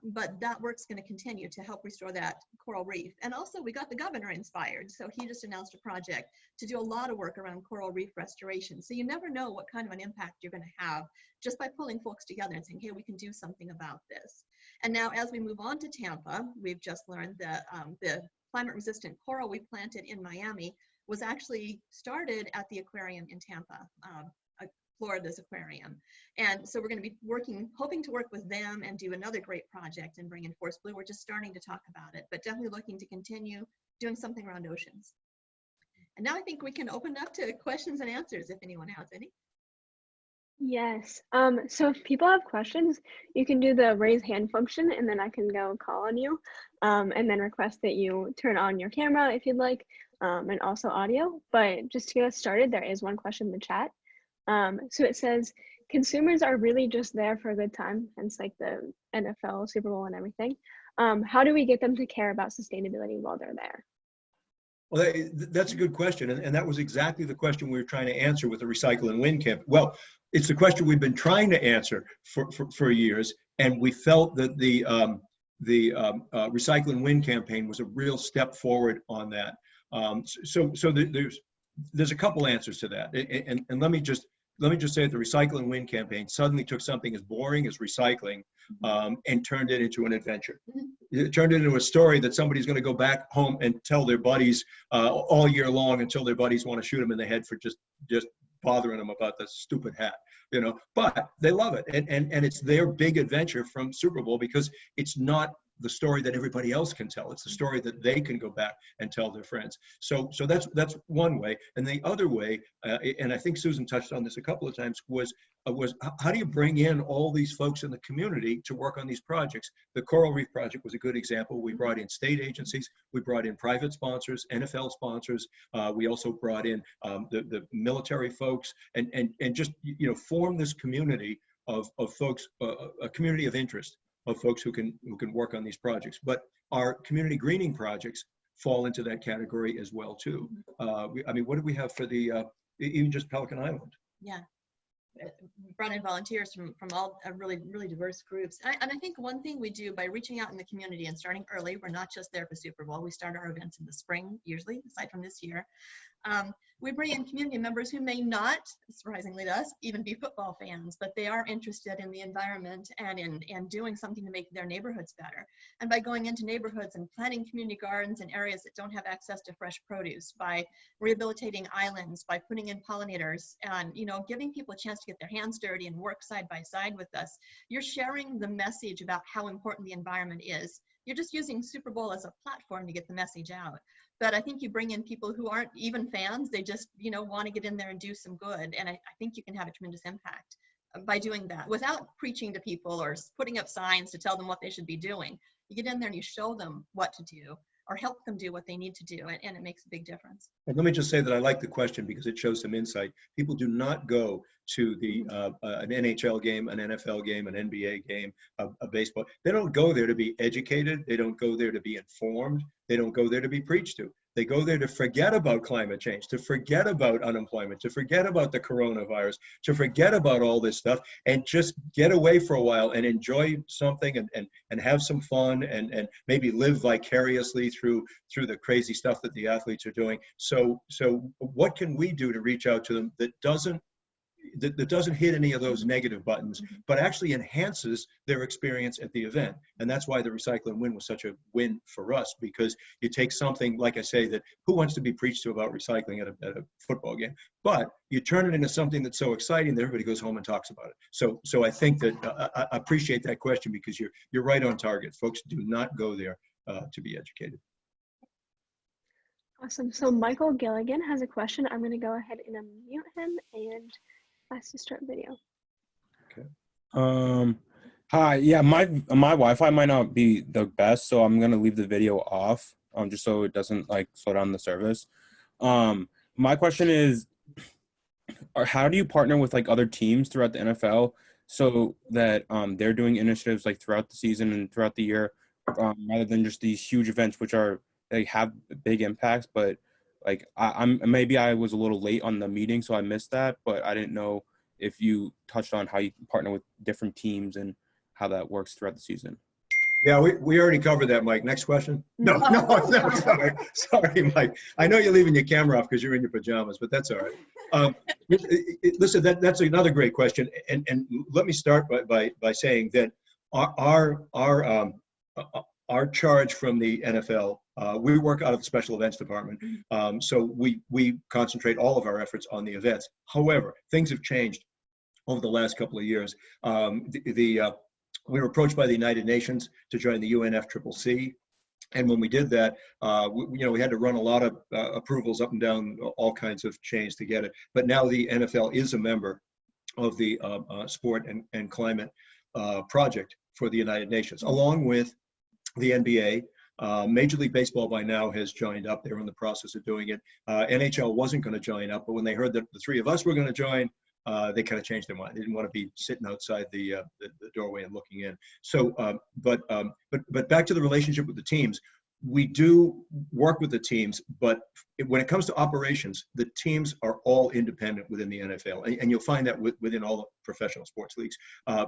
but that work's going to continue to help restore that coral reef. And also we got the governor inspired, so he just announced a project to do a lot of work around coral reef restoration. So you never know what kind of an impact you're going to have just by pulling folks together and saying, hey, we can do something about this. And now as we move on to Tampa, we've just learned that the climate-resistant coral we planted in Miami was actually started at the aquarium in Tampa. Florida's aquarium. And so we're going to be hoping to work with them and do another great project and bring in Force Blue. We're just starting to talk about it, but definitely looking to continue doing something around oceans. And now I think we can open up to questions and answers if anyone has any.
Yes. So if people have questions, you can do the raise hand function and then I can go call on you, and then request that you turn on your camera if you'd like, and also audio. But just to get us started, there is one question in the chat. So it says, consumers are really just there for a good time, hence like the NFL, Super Bowl and everything. How do we get them to care about sustainability while they're there?
Well, that's a good question. And that was exactly the question we were trying to answer with the Recycle and Win campaign. Well, it's the question we've been trying to answer for years. And we felt that the Recycle and Win campaign was a real step forward on that. So there's a couple answers to that. And let me just say that the Recycle and Win campaign suddenly took something as boring as recycling and turned it into an adventure. It turned it into a story that somebody's going to go back home and tell their buddies all year long until their buddies want to shoot them in the head for just bothering them about the stupid hat, you know. But they love it, and it's their big adventure from Super Bowl because it's not the story that everybody else can tell. It's the story that they can go back and tell their friends. So that's one way. And the other way, and I think Susan touched on this a couple of times, was how do you bring in all these folks in the community to work on these projects? The Coral Reef Project was a good example. We brought in state agencies, we brought in private sponsors, NFL sponsors. We also brought in the military folks, and just, you know, form this community of folks, a community of interest, of folks who can work on these projects. But our community greening projects fall into that category as well too. I mean, what do we have for the even just Pelican Island?
Yeah, we brought in volunteers from all really diverse groups. And I think one thing we do by reaching out in the community and starting early, we're not just there for Super Bowl. We start our events in the spring, usually, aside from this year. We bring in community members who may not, surprisingly to us, even be football fans, but they are interested in the environment and in doing something to make their neighborhoods better. And by going into neighborhoods and planting community gardens in areas that don't have access to fresh produce, by rehabilitating islands, by putting in pollinators, and, you know, giving people a chance to get their hands dirty and work side by side with us, you're sharing the message about how important the environment is. You're just using Super Bowl as a platform to get the message out. But I think you bring in people who aren't even fans, they just, you know, want to get in there and do some good. And I think you can have a tremendous impact by doing that without preaching to people or putting up signs to tell them what they should be doing. You get in there and you show them what to do or help them do what they need to do, and it makes a big difference.
And let me just say that I like the question because it shows some insight. People do not go to the an NHL game, an NFL game, an NBA game, a baseball. They don't go there to be educated. They don't go there to be informed. They don't go there to be preached to. They go there to forget about climate change, to forget about unemployment, to forget about the coronavirus, to forget about all this stuff, and just get away for a while and enjoy something and have some fun and maybe live vicariously through the crazy stuff that the athletes are doing. So what can we do to reach out to them that doesn't hit any of those negative buttons, but actually enhances their experience at the event? And that's why the Recycle and Win was such a win for us, because you take something, like I say, that who wants to be preached to about recycling at a football game? But you turn it into something that's so exciting that everybody goes home and talks about it. So I think that I appreciate that question, because you're right on target. Folks do not go there to be educated.
Awesome. So Michael Gilligan has a question. I'm going to go ahead and unmute him and ask to start video.
Okay.
Hi. Yeah, my Wi-Fi might not be the best, so I'm gonna leave the video off, just so it doesn't like slow down the service. My question is, how do you partner with like other teams throughout the NFL so that they're doing initiatives like throughout the season and throughout the year, rather than just these huge events which are have big impacts, but like maybe I was a little late on the meeting, so I missed that, but I didn't know if you touched on how you partner with different teams and how that works throughout the season.
Yeah, we already covered that, Mike. Next question. No, sorry, Mike. I know you're leaving your camera off because you're in your pajamas, but that's all right. Listen, that's another great question, and let me start by saying that our charge from the NFL, we work out of the special events department, so we concentrate all of our efforts on the events. However, things have changed over the last couple of years. We were approached by the United Nations to join the UNFCCC, and when we did that, we had to run a lot of approvals up and down all kinds of chains to get it. But now the NFL is a member of the Sport and Climate Project for the United Nations, along with the NBA. Major League Baseball by now has joined up. They're in the process of doing it. NHL wasn't going to join up, but when they heard that the three of us were going to join, they kind of changed their mind. They didn't want to be sitting outside the doorway and looking in. So, but back to the relationship with the teams. We do work with the teams, but when it comes to operations, the teams are all independent within the NFL, and you'll find that within all the professional sports leagues.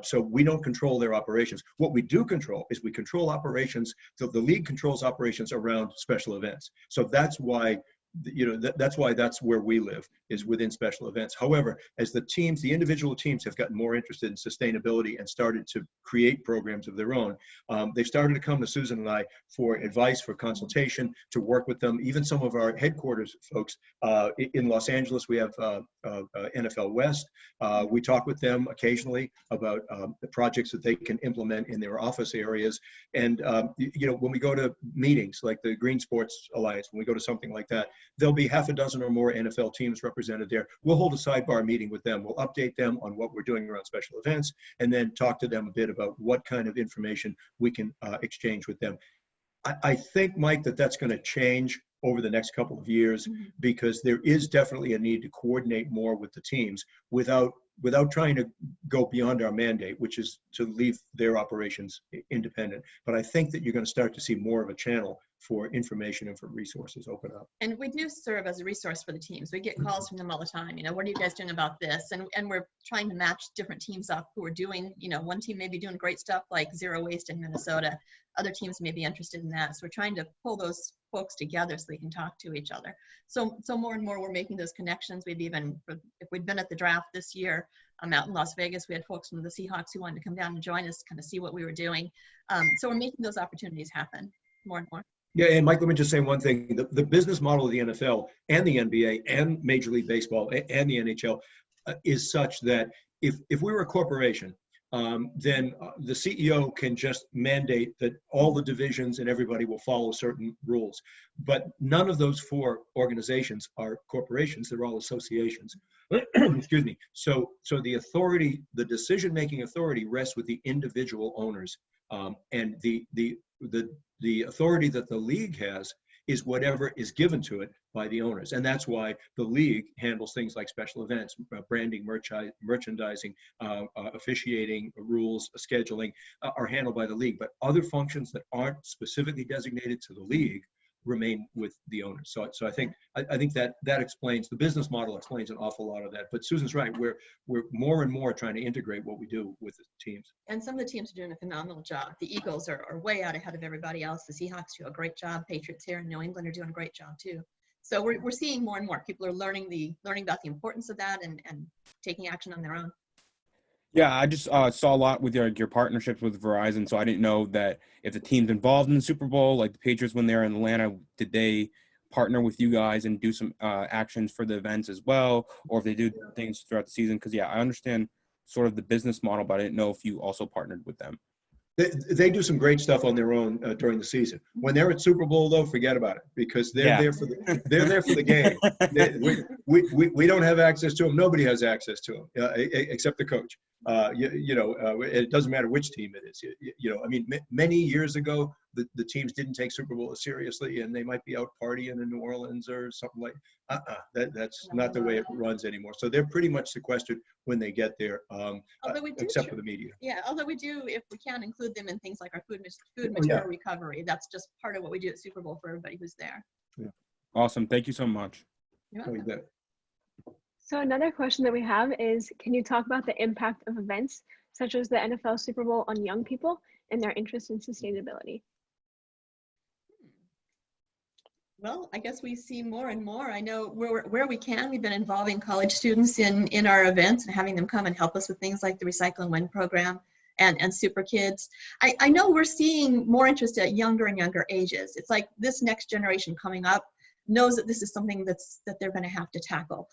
So we don't control their operations. What we do control is we control operations. So the league controls operations around special events. So that's why, that's where we live, is within special events. However, as the individual teams have gotten more interested in sustainability and started to create programs of their own, they've started to come to Susan and I for advice, for consultation, to work with them. Even some of our headquarters folks in Los Angeles, we have NFL West. We talk with them occasionally about the projects that they can implement in their office areas. And when we go to meetings like the Green Sports Alliance, when we go to something like that, there'll be half a dozen or more NFL teams represented there. We'll hold a sidebar meeting with them. We'll update them on what we're doing around special events, and then talk to them a bit about what kind of information we can exchange with them. I think, Mike, that's going to change over the next couple of years, because there is definitely a need to coordinate more with the teams without trying to go beyond our mandate, which is to leave their operations independent. But I think that you're going to start to see more of a channel for information and for resources open up.
And we do serve as a resource for the teams. We get calls from them all the time. What are you guys doing about this? And we're trying to match different teams up who are doing, one team may be doing great stuff like zero waste in Minnesota. Other teams may be interested in that. So we're trying to pull those folks together so they can talk to each other. So more and more we're making those connections. We've even, if we'd been at the draft this year, out in Las Vegas, we had folks from the Seahawks who wanted to come down and join us, kind of see what we were doing. So we're making those opportunities happen more and more.
Yeah, and Mike, let me just say one thing. The business model of the NFL and the NBA and Major League Baseball and the NHL is such that if we were a corporation, then the CEO can just mandate that all the divisions and everybody will follow certain rules. But none of those four organizations are corporations. They're all associations. Excuse me. So the authority, the decision-making authority rests with the individual owners. And the authority that the league has is whatever is given to it by the owners. And that's why the league handles things like special events, branding, merchandising, officiating, rules, scheduling are handled by the league. But other functions that aren't specifically designated to the league remain with the owners. So I think that explains, the business model explains an awful lot of that. But Susan's right, we're more and more trying to integrate what we do with the teams.
And some of the teams are doing a phenomenal job. The Eagles are way out ahead of everybody else. The Seahawks do a great job. Patriots here in New England are doing a great job too. So we're seeing more and more people are learning about the importance of that and taking action on their own.
Yeah, I just saw a lot with your partnerships with Verizon, so I didn't know that if the team's involved in the Super Bowl, like the Patriots when they're in Atlanta, did they partner with you guys and do some actions for the events as well, or if they do things throughout the season? Because, yeah, I understand sort of the business model, but I didn't know if you also partnered with them.
They do some great stuff on their own during the season. When they're at Super Bowl, though, forget about it, because they're there for the game. We don't have access to them. Nobody has access to them except the coach. It doesn't matter which team it is. I mean, many years ago, the teams didn't take Super Bowl seriously, and they might be out partying in New Orleans or something like. That's not the way it runs anymore. So they're pretty much sequestered when they get there, except for the media.
Yeah, although we do, if we can, include them in things like our food material recovery. That's just part of what we do at Super Bowl for everybody who's there.
Yeah.
Awesome. Thank you so much.
You're welcome.
So another question that we have is, can you talk about the impact of events such as the NFL Super Bowl on young people and their interest in sustainability?
Well, I guess we see more and more. I know where we can, we've been involving college students in our events and having them come and help us with things like the Recycle and Win program and Super Kids. I know we're seeing more interest at younger and younger ages. It's like this next generation coming up knows that this is something that they're going to have to tackle.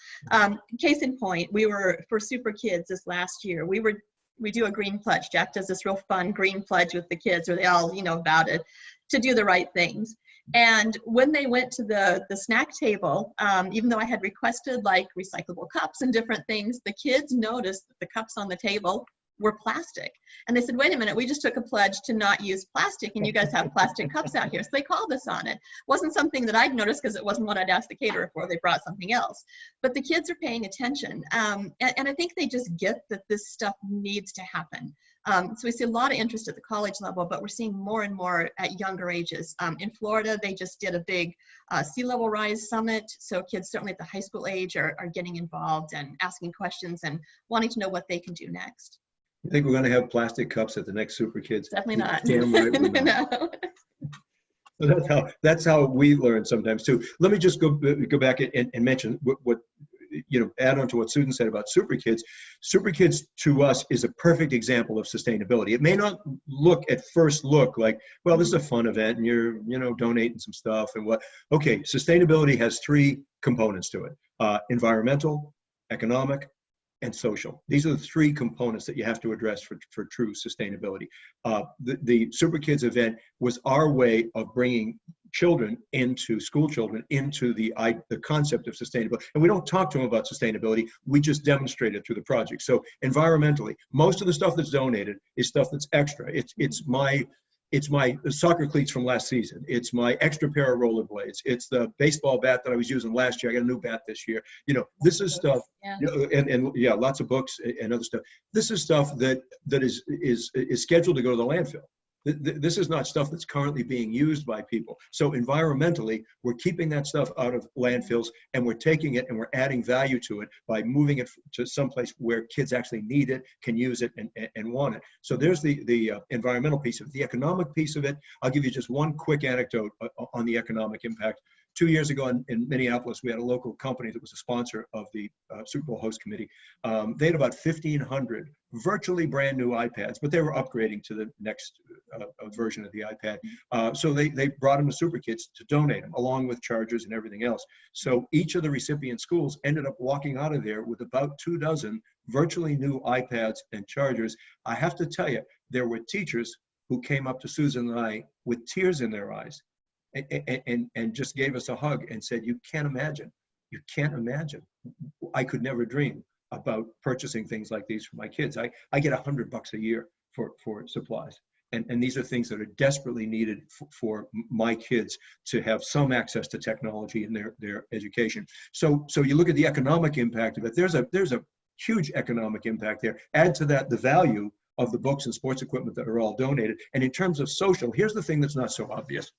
Case in point, we were, for Super Kids this last year, we do a green pledge. Jack does this real fun green pledge with the kids where they all, vow to do the right things. And when they went to the snack table, even though I had requested like recyclable cups and different things, the kids noticed that the cups on the table were plastic. And they said, wait a minute, we just took a pledge to not use plastic and you guys have plastic cups out here. So they called us on it. It wasn't something that I'd noticed because it wasn't what I'd asked the caterer for. They brought something else. But the kids are paying attention. And I think they just get that this stuff needs to happen. So we see a lot of interest at the college level, but we're seeing more and more at younger ages. In Florida, they just did a big sea level rise summit. So kids certainly at the high school age are getting involved and asking questions and wanting to know what they can do next.
You think we're going to have plastic cups at the next Super Kids?
Definitely not.
Damn right we're not.
No.
So that's how we learn sometimes too. Let me just go back and mention what add on to what Susan said about Super Kids. Super Kids to us is a perfect example of sustainability. It may not look at first look like, well, this is a fun event and you're donating some stuff and what. Okay, sustainability has three components to it: environmental, economic, and social. These are the three components that you have to address for true sustainability. The Super Kids event was our way of bringing school children into the concept of sustainability. And we don't talk to them about sustainability, we just demonstrate it through the project. So environmentally, most of the stuff that's donated is stuff that's extra. It's my soccer cleats from last season. It's my extra pair of rollerblades. It's the baseball bat that I was using last year. I got a new bat this year. This is stuff, and lots of books and other stuff. This is stuff that is scheduled to go to the landfill. This is not stuff that's currently being used by people. So environmentally, we're keeping that stuff out of landfills and we're taking it and we're adding value to it by moving it to someplace where kids actually need it, can use it, and want it. So there's the environmental piece of it. The economic piece of it, I'll give you just one quick anecdote on the economic impact. 2 years ago in Minneapolis, we had a local company that was a sponsor of the Super Bowl host committee. They had about 1,500 virtually brand new iPads, but they were upgrading to the next version of the iPad. So they brought them to Super Kids to donate them, along with chargers and everything else. So each of the recipient schools ended up walking out of there with about 24 virtually new iPads and chargers. I have to tell you, there were teachers who came up to Susan and I with tears in their eyes and just gave us a hug and said, you can't imagine. I could never dream about purchasing things like these for my kids. I get $100 a year for supplies. And these are things that are desperately needed for my kids to have some access to technology in their education. So you look at the economic impact of it, there's a huge economic impact there. Add to that the value of the books and sports equipment that are all donated. And in terms of social, here's the thing that's not so obvious.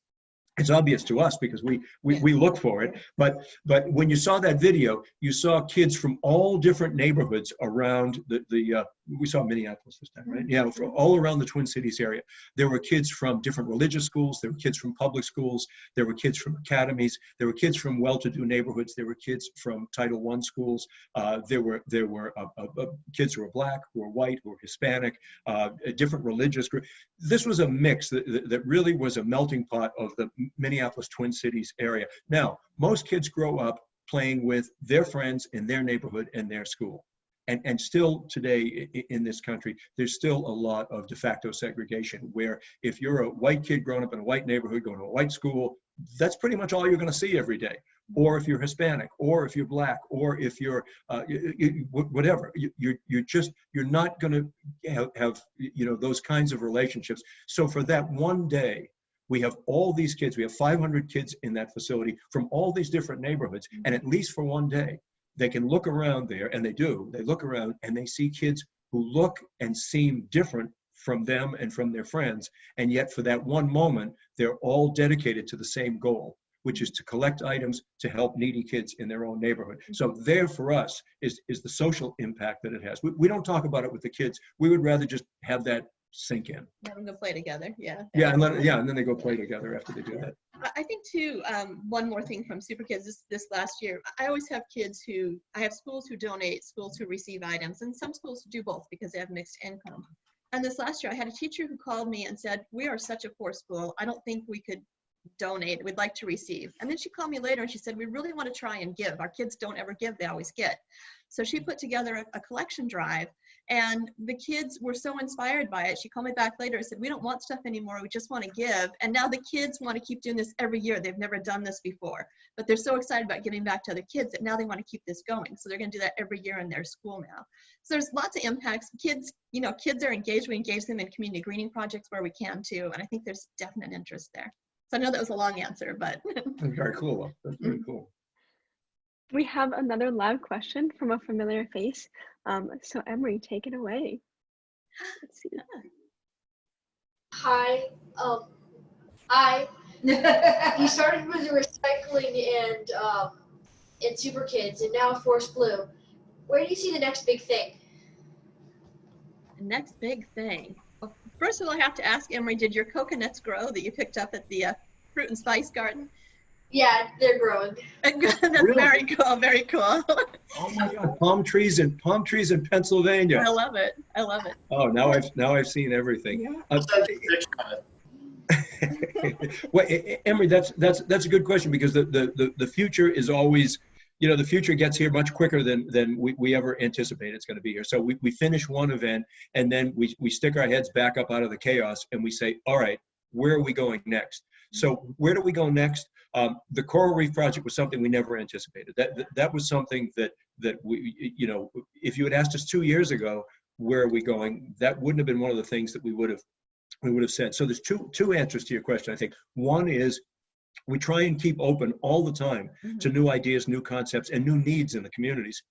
It's obvious to us because we look for it, but when you saw that video, you saw kids from all different neighborhoods around we saw Minneapolis this time, right? Yeah, from all around the Twin Cities area. There were kids from different religious schools, there were kids from public schools, there were kids from academies, there were kids from well-to-do neighborhoods, there were kids from Title I schools, there were kids who were Black, who were white, who were Hispanic, different religious groups. This was a mix that really was a melting pot of the Minneapolis Twin Cities area. Now, most kids grow up playing with their friends in their neighborhood and their school. And still today in this country, there's still a lot of de facto segregation where if you're a white kid growing up in a white neighborhood, going to a white school, that's pretty much all you're going to see every day. Or if you're Hispanic, or if you're Black, or if you're whatever, you're not going to have those kinds of relationships. So for that one day, we have all these kids, we have 500 kids in that facility from all these different neighborhoods, and at least for one day, they can look around there, and they look around and they see kids who look and seem different from them and from their friends, and yet for that one moment, they're all dedicated to the same goal, which is to collect items to help needy kids in their own neighborhood. So there for us is the social impact that it has. We don't talk about it with the kids. We would rather just have that sink in.
Let them go play together, yeah.
Yeah, and then they go play together after they do that.
I think too, one more thing from Super Kids this last year, I always have I have schools who donate, schools who receive items, and some schools do both because they have mixed income. And this last year, I had a teacher who called me and said, we are such a poor school, I don't think we could donate. We'd like to receive. And then she called me later and she said, we really want to try and give. Our kids don't ever give, they always get. So she put together a collection drive, and the kids were so inspired by it. She called me back later and said, we don't want stuff anymore, we just want to give. And now the kids want to keep doing this every year. They've never done this before, but they're so excited about giving back to other kids that now they want to keep this going. So they're going to do that every year in their school now. So there's lots of impacts. Kids, you know, kids are engaged. We engage them in community greening projects where we can too. And I think there's definite interest there. So I know that was a long answer, but.
Very cool. That's very cool.
We have another live question from a familiar face. So Emery, take it away. Let's see.
Hi. You started with recycling and Super Kids, and now Force Blue. Where do you see the next big thing?
The next big thing. Well, first of all, I have to ask Emery, did your coconuts grow that you picked up at the fruit and spice garden?
Yeah, they're growing.
That's
Really?
very cool. Very cool.
Oh my God! Palm trees in Pennsylvania.
I love it. I love it.
Oh, now I've seen everything. Well, Emery, that's a good question, because the future is always, you know, the future gets here much quicker than we ever anticipate it's going to be here. So we finish one event, and then we stick our heads back up out of the chaos and we say, all right, where are we going next? So where do we go next? The Coral Reef Project was something we never anticipated. That was something that we, you know, if you had asked us 2 years ago, where are we going, that wouldn't have been one of the things that we would have said. So there's two answers to your question, I think. One is we try and keep open all the time to new ideas, new concepts, and new needs in the communities.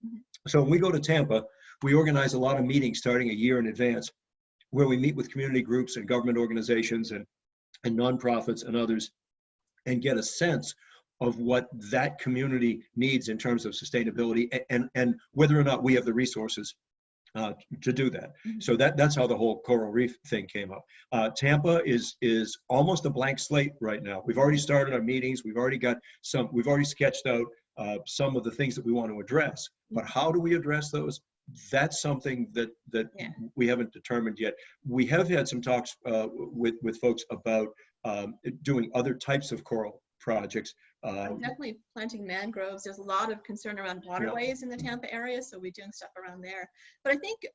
So when we go to Tampa, we organize a lot of meetings starting a year in advance, where we meet with community groups and government organizations and nonprofits and others, and get a sense of what that community needs in terms of sustainability, and whether or not we have the resources to do that. So that's how the whole Coral Reef thing came up. Tampa is almost a blank slate right now. We've already started our meetings. We've already sketched out some of the things that we want to address. But how do we address those? That's something that we haven't determined yet. We have had some talks with folks about doing other types of coral projects.
Definitely planting mangroves. There's a lot of concern around waterways in the Tampa area, so we're doing stuff around there. But I think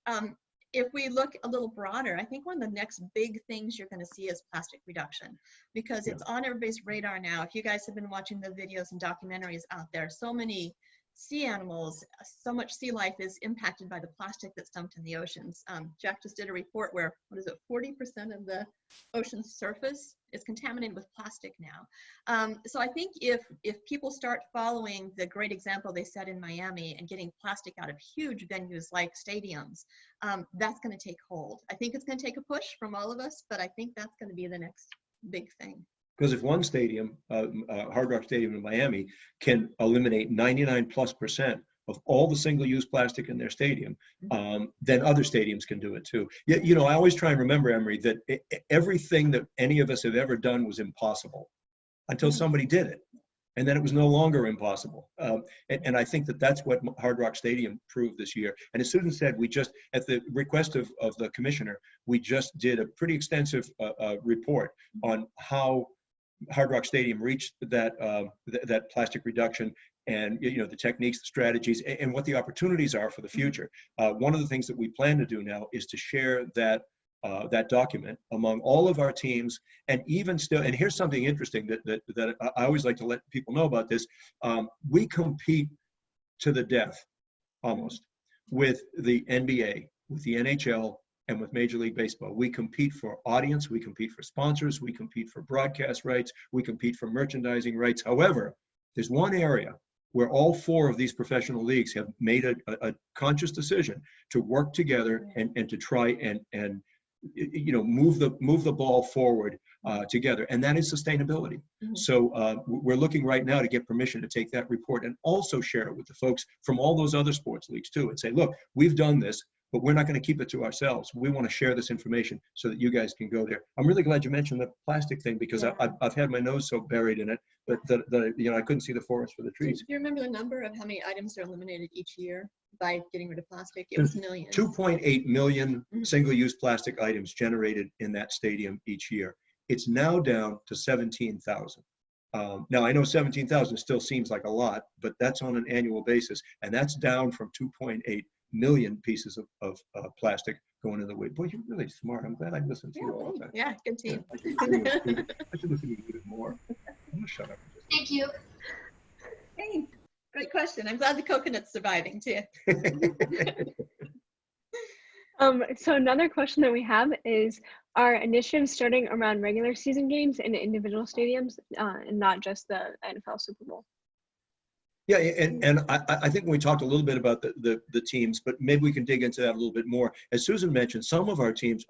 if we look a little broader, I think one of the next big things you're going to see is plastic reduction, because it's on everybody's radar now. If you guys have been watching the videos and documentaries out there, so many sea animals, so much sea life is impacted by the plastic that's dumped in the oceans. Jack just did a report where, 40% of the ocean's surface is contaminated with plastic now. So I think if people start following the great example they set in Miami and getting plastic out of huge venues like stadiums, that's going to take hold. I think it's going to take a push from all of us, but I think that's going to be the next big thing.
Because if one stadium, Hard Rock Stadium in Miami, can eliminate 99+% of all the single-use plastic in their stadium, then other stadiums can do it too. You know, I always try and remember, Emery, that everything that any of us have ever done was impossible until somebody did it, and then it was no longer impossible. And I think that's what Hard Rock Stadium proved this year. And as Susan said, we just, at the request of the commissioner, we just did a pretty extensive report on how Hard Rock Stadium reached that plastic reduction, and you know, the techniques, the strategies, and what the opportunities are for the future. One of the things that we plan to do now is to share that document among all of our teams, and even still, and here's something interesting that I always like to let people know about this. We compete to the death, almost, with the NBA, with the NHL, and with Major League Baseball. We compete for audience, we compete for sponsors, we compete for broadcast rights, we compete for merchandising rights. However, there's one area where all four of these professional leagues have made a conscious decision to work together and to try and you know, move the ball forward together, and that is sustainability. So we're looking right now to get permission to take that report and also share it with the folks from all those other sports leagues too, and say, look, we've done this, but we're not going to keep it to ourselves. We want to share this information so that you guys can go there. I'm really glad you mentioned the plastic thing, because I've had my nose so buried in it that you know, I couldn't see the forest for the trees.
Do you remember the number of how many items are eliminated each year by getting rid of plastic? It was millions.
2.8 million single-use plastic items generated in that stadium each year. It's now down to 17,000. Now, I know 17,000 still seems like a lot, but that's on an annual basis, and that's down from 2.8 million pieces of plastic going in the way. Boy, you're really smart. I'm glad I listened to you all the time.
Yeah, good team.
I should listen to you even more. I'm gonna shut up.
Thank you.
Hey, great question. I'm glad the coconut's surviving too.
So another question that we have is, are initiatives starting around regular season games in individual stadiums and not just the NFL Super Bowl?
Yeah, and I think we talked a little bit about the teams, but maybe we can dig into that a little bit more. As Susan mentioned, some of our teams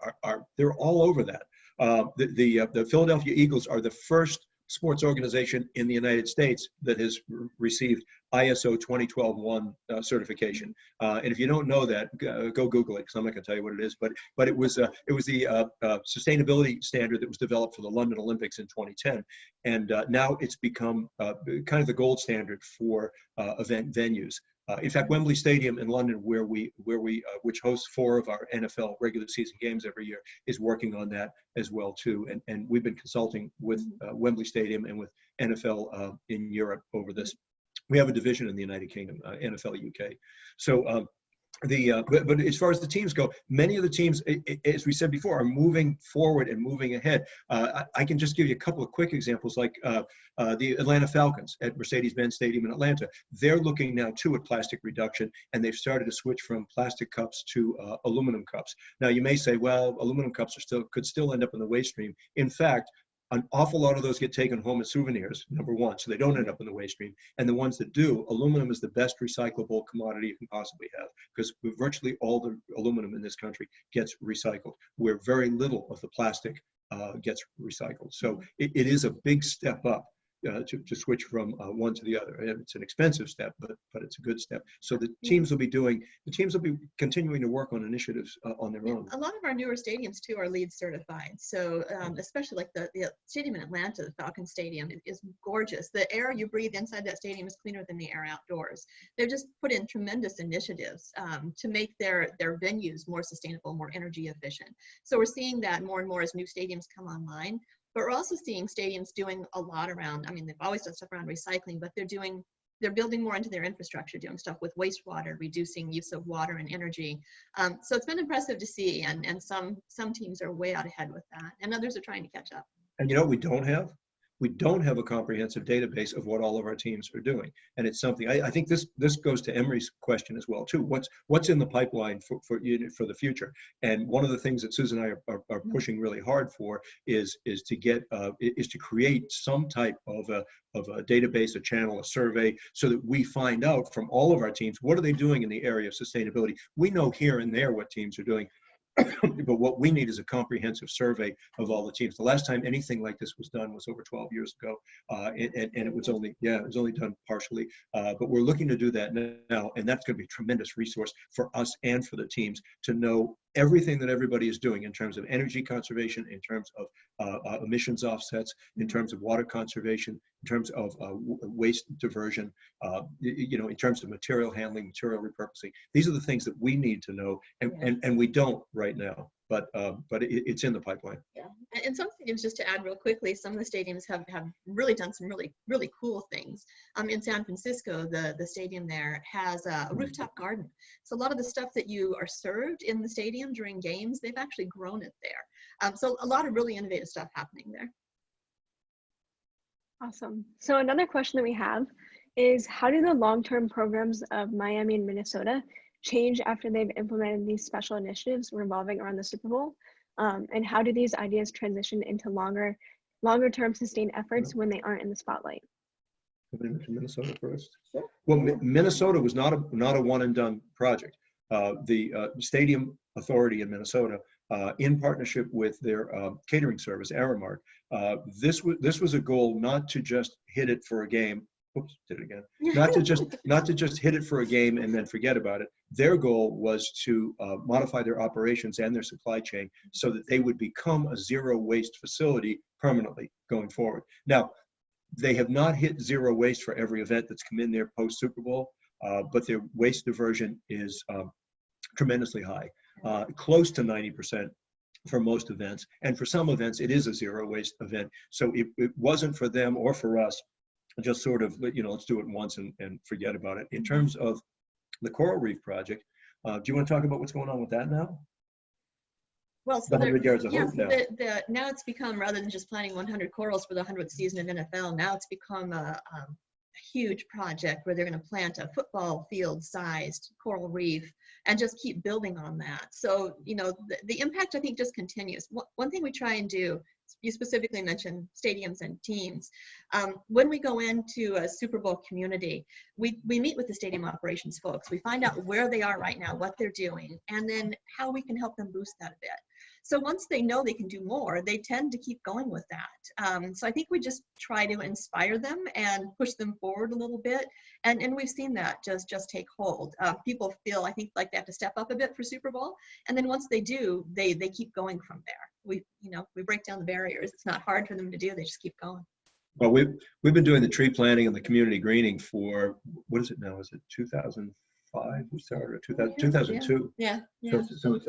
they're all over that. The Philadelphia Eagles are the first sports organization in the United States that has received ISO 2012-1 certification. And if you don't know that, go Google it, because I'm not going to tell you what it is. But it was the sustainability standard that was developed for the London Olympics in 2010, and now it's become kind of the gold standard for event venues. In fact, Wembley Stadium in London, which hosts 4 of our NFL regular season games every year, is working on that as well too. And we've been consulting with Wembley Stadium and with NFL in Europe over this. We have a division in the United Kingdom, NFL UK. So but as far as the teams go, many of the teams, as we said before, are moving forward and moving ahead. I can just give you a couple of quick examples, like the Atlanta Falcons at Mercedes-Benz Stadium in Atlanta. They're looking now too at plastic reduction, and they've started to switch from plastic cups to aluminum cups. Now you may say, well, aluminum cups could still end up in the waste stream. In fact, an awful lot of those get taken home as souvenirs, number one, so they don't end up in the waste stream. And the ones that do, aluminum is the best recyclable commodity you can possibly have, because virtually all the aluminum in this country gets recycled, where very little of the plastic gets recycled. So it is a big step up to switch from one to the other. And it's an expensive step, but it's a good step. So the teams will be continuing to work on initiatives on their own.
A lot of our newer stadiums too are LEED certified. So especially like the stadium in Atlanta, the Falcon Stadium, is gorgeous. The air you breathe inside that stadium is cleaner than the air outdoors. They've just put in tremendous initiatives to make their venues more sustainable, more energy efficient. So we're seeing that more and more as new stadiums come online. But we're also seeing stadiums doing a lot around, I mean, they've always done stuff around recycling, but they're building more into their infrastructure, doing stuff with wastewater, reducing use of water and energy. So it's been impressive to see, and some teams are way out ahead with that, and others are trying to catch up.
And you know what we don't have? We don't have a comprehensive database of what all of our teams are doing. And it's something, I think this goes to Emery's question as well too. What's in the pipeline for the future? And one of the things that Susan and I are pushing really hard for is to create some type of a database, a channel, a survey, so that we find out from all of our teams, what are they doing in the area of sustainability? We know here and there what teams are doing, but what we need is a comprehensive survey of all the teams. The last time anything like this was done was over 12 years ago, and it was only done partially. But we're looking to do that now, and that's going to be a tremendous resource for us and for the teams to know everything that everybody is doing in terms of energy conservation, in terms of emissions offsets, in terms of water conservation, in terms of waste diversion, in terms of material handling, material repurposing. These are the things that we need to know, and we don't right now. But it's in the pipeline.
Yeah, and some stadiums, just to add real quickly, some of the stadiums have really done some really cool things. In San Francisco, the stadium there has a rooftop garden. So a lot of the stuff that you are served in the stadium during games, they've actually grown it there. So a lot of really innovative stuff happening there.
Awesome. So another question that we have is, how do the long-term programs of Miami and Minnesota change after they've implemented these special initiatives revolving around the Super Bowl? And how do these ideas transition into longer-term sustained efforts when they aren't in the spotlight?
Minnesota first. Well, Minnesota was not a one-and-done project. The Stadium Authority in Minnesota, in partnership with their catering service, Aramark, this was a goal not to just hit it for a game. Oops, did it again. Not to just hit it for a game and then forget about it. Their goal was to modify their operations and their supply chain so that they would become a zero waste facility permanently going forward. Now, they have not hit zero waste for every event that's come in there post Super Bowl, but their waste diversion is tremendously high, close to 90%. for most events. And for some events, it is a zero waste event. So it wasn't for them or for us, just sort of, let's do it once and forget about it. In terms of the Coral Reef project, do you want to talk about what's going on with that now?
Well, so
the 100 yards of hope now.
Now it's become, rather than just planting 100 corals for the 100th season of NFL, now it's become a huge project where they're going to plant a football field sized coral reef and just keep building on that. So, the impact, I think, just continues. One thing we try and do, you specifically mentioned stadiums and teams. When we go into a Super Bowl community, we meet with the stadium operations folks. We find out where they are right now, what they're doing, and then how we can help them boost that a bit. So once they know they can do more, they tend to keep going with that. So I think we just try to inspire them and push them forward a little bit. And we've seen that just take hold. People feel, I think, like they have to step up a bit for Super Bowl. And then once they do, they keep going from there. We break down the barriers. It's not hard for them to do. They just keep going.
Well, we've been doing the tree planting and the community greening for, what is it now? Is it 2005? We started 2002.
Yeah.
So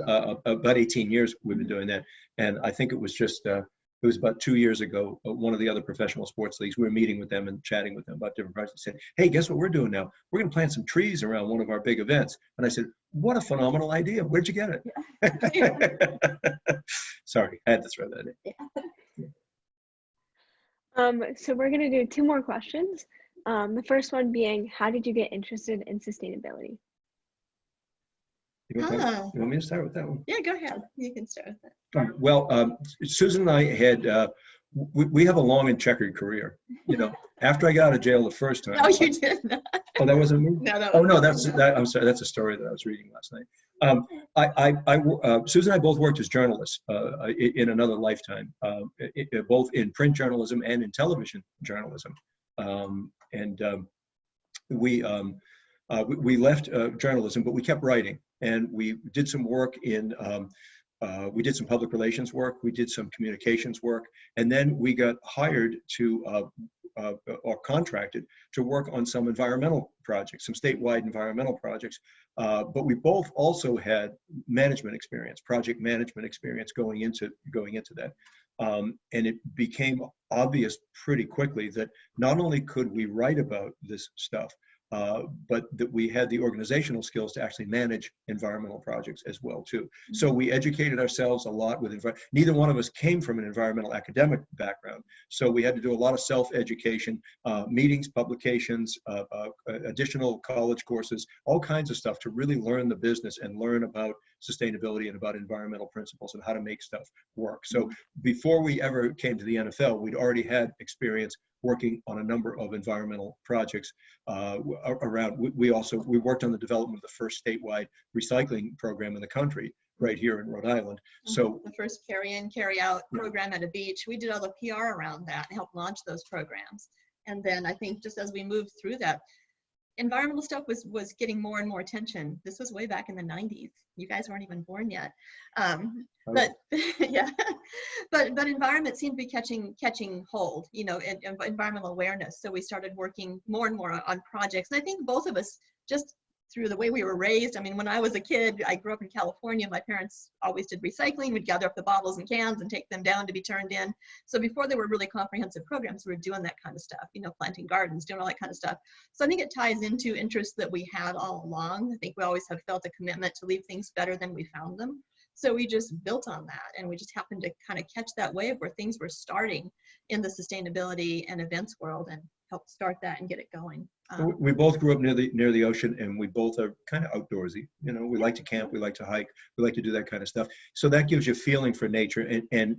about 18 years we've been doing that. And I think it was just, it was about 2 years ago, one of the other professional sports leagues, we were meeting with them and chatting with them about different projects. They said, hey, guess what we're doing now? We're going to plant some trees around one of our big events. And I said, what a phenomenal idea. Where'd you get it? Sorry, I had to throw that in.
So we're going to do 2 more questions. The first one being, how did you get interested in sustainability?
You want me to start with that one?
Yeah, go ahead. You can start with that.
Well, Susan and I had, we have a long and checkered career. After I got out of jail the first time.
No, you did not.
Oh, that wasn't me?
No,
I'm sorry, that's a story that I was reading last night. Susan and I both worked as journalists in another lifetime, both in print journalism and in television journalism. We left journalism, but we kept writing, and we did some work in, we did some public relations work, we did some communications work, and then we got hired to, or contracted to work on some environmental projects, some statewide environmental projects. But we both also had management experience, project management experience going into that. And it became obvious pretty quickly that not only could we write about this stuff, but that we had the organizational skills to actually manage environmental projects as well too. So we educated ourselves a lot with neither one of us came from an environmental academic background. So we had to do a lot of self-education, meetings, publications, additional college courses, all kinds of stuff to really learn the business and learn about sustainability and about environmental principles and how to make stuff work. So before we ever came to the NFL, we'd already had experience working on a number of environmental projects around. We worked on the development of the first statewide recycling program in the country right here in Rhode Island. So
the first carry in, carry out program at a beach, we did all the PR around that and helped launch those programs. And then I think just as we moved through that, environmental stuff was getting more and more attention. This was way back in the 90s. You guys weren't even born yet. But yeah, but environment seemed to be catching hold, environmental awareness. So we started working more and more on projects. And I think both of us, just through the way we were raised. I mean, when I was a kid, I grew up in California. My parents always did recycling. We'd gather up the bottles and cans and take them down to be turned in. So before there were really comprehensive programs, we were doing that kind of stuff, planting gardens, doing all that kind of stuff. So I think it ties into interests that we had all along. I think we always have felt a commitment to leave things better than we found them. So we just built on that, and we just happened to kind of catch that wave where things were starting in the sustainability and events world and help start that and get it going.
We both grew up near the ocean, and we both are kind of outdoorsy. We like to camp, we like to hike, we like to do that kind of stuff. So that gives you a feeling for nature, and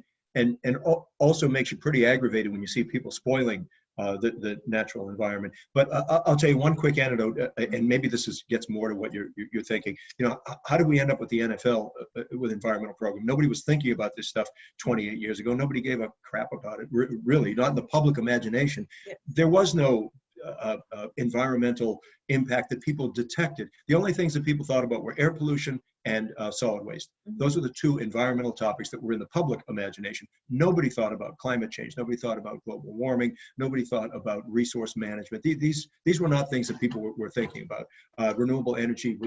also makes you pretty aggravated when you see people spoiling the natural environment. But I'll tell you one quick anecdote, and maybe this gets more to what you're thinking. How did we end up with the NFL with environmental program? Nobody was thinking about this stuff 28 years ago. Nobody gave a crap about it, really, not in the public imagination. Yeah. There was no environmental impact that people detected. The only things that people thought about were air pollution and solid waste. Those are the two environmental topics that were in the public imagination. Nobody thought about climate change. Nobody thought about global warming. Nobody thought about resource management. These were not things that people were thinking about. Renewable energy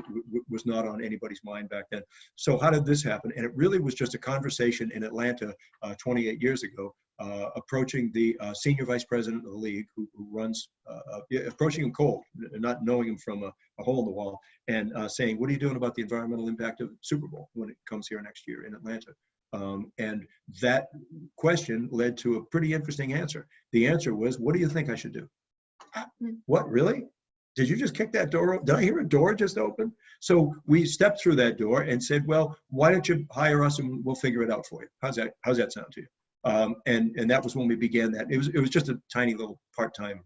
was not on anybody's mind back then. So how did this happen? And it really was just a conversation in Atlanta 28 years ago, approaching the senior vice president of the league, who runs, approaching him cold, not knowing him from a hole in the wall, and saying, what are you doing about the environmental impact of Super Bowl when it comes here next year in Atlanta? And that question led to a pretty interesting answer. The answer was, what do you think I should do? What, really? Did you just kick that door? Did I hear a door just open? So we stepped through that door and said, well, why don't you hire us and we'll figure it out for you? How's that sound to you? And that was when we began that. It was just a tiny little part-time,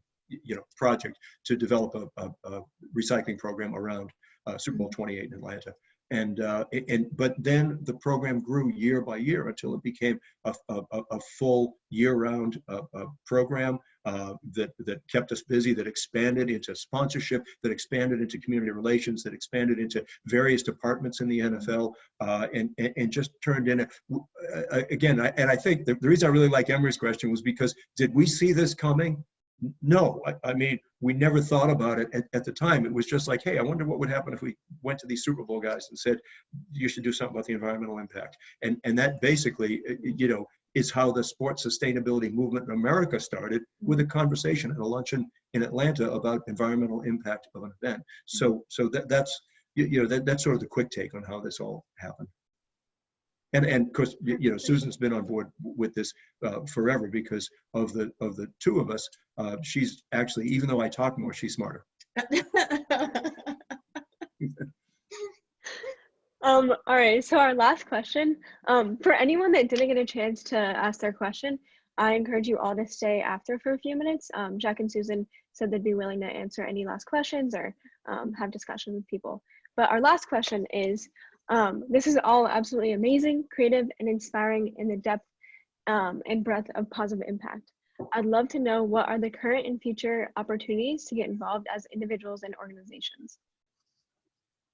project to develop a recycling program around Super Bowl 28 in Atlanta. But then the program grew year by year until it became a full year-round program that kept us busy, that expanded into sponsorship, that expanded into community relations, that expanded into various departments in the NFL, and just turned in again. I think the reason I really like Emery's question was because, did we see this coming? No, I mean, we never thought about it at the time. It was just like, hey, I wonder what would happen if we went to these Super Bowl guys and said, you should do something about the environmental impact. And that basically, is how the sports sustainability movement in America started, with a conversation at a luncheon in Atlanta about environmental impact of an event. So that's sort of the quick take on how this all happened. And of course, Susan's been on board with this forever, because of the two of us. She's actually, even though I talk more, she's smarter.
All right, so our last question, for anyone that didn't get a chance to ask their question, I encourage you all to stay after for a few minutes. Jack and Susan said they'd be willing to answer any last questions or have discussion with people. But our last question is, this is all absolutely amazing, creative, and inspiring in the depth and breadth of positive impact. I'd love to know, what are the current and future opportunities to get involved as individuals and organizations?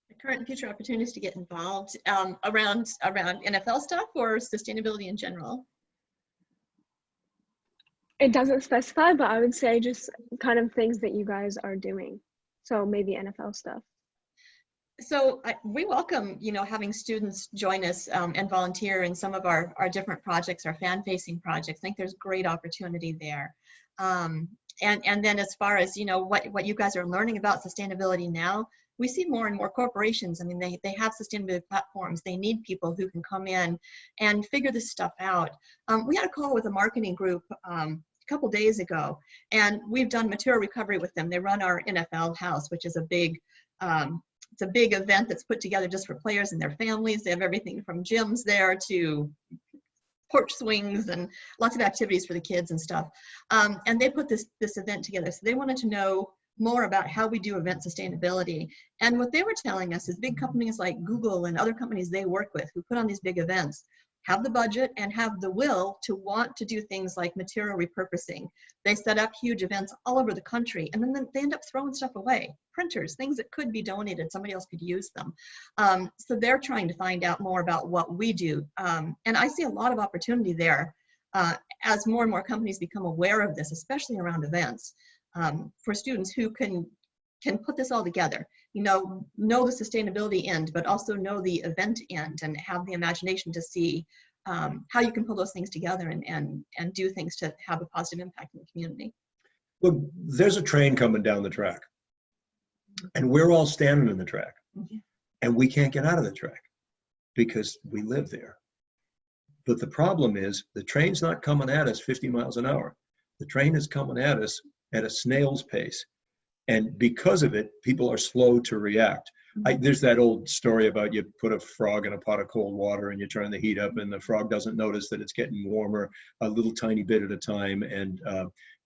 The current and future opportunities to get involved around NFL stuff or sustainability in general?
It doesn't specify, but I would say just kind of things that you guys are doing. So maybe NFL stuff.
So we welcome, having students join us and volunteer in some of our different projects, our fan-facing projects. I think there's great opportunity there. And then as far as, what you guys are learning about sustainability now, we see more and more corporations. I mean, they have sustainability platforms. They need people who can come in and figure this stuff out. We had a call with a marketing group a couple days ago, and we've done material recovery with them. They run our NFL house, which is a big it's a big event that's put together just for players and their families. They have everything from gyms there to porch swings and lots of activities for the kids and stuff. And they put this event together. So they wanted to know more about how we do event sustainability. And what they were telling us is big companies like Google and other companies they work with who put on these big events have the budget and have the will to want to do things like material repurposing. They set up huge events all over the country, and then they end up throwing stuff away. Printers, things that could be donated, somebody else could use them. So they're trying to find out more about what we do. And I see a lot of opportunity there as more and more companies become aware of this, especially around events, for students who can put this all together. Know the sustainability end, but also know the event end, and have the imagination to see how you can pull those things together and do things to have a positive impact in the community.
Look, there's a train coming down the track, and we're all standing in the track, and we can't get out of the track because we live there. But the problem is, the train's not coming at us 50 miles an hour. The train is coming at us at a snail's pace. And because of it, people are slow to react. There's that old story about, you put a frog in a pot of cold water and you turn the heat up, and the frog doesn't notice that it's getting warmer a little tiny bit at a time. And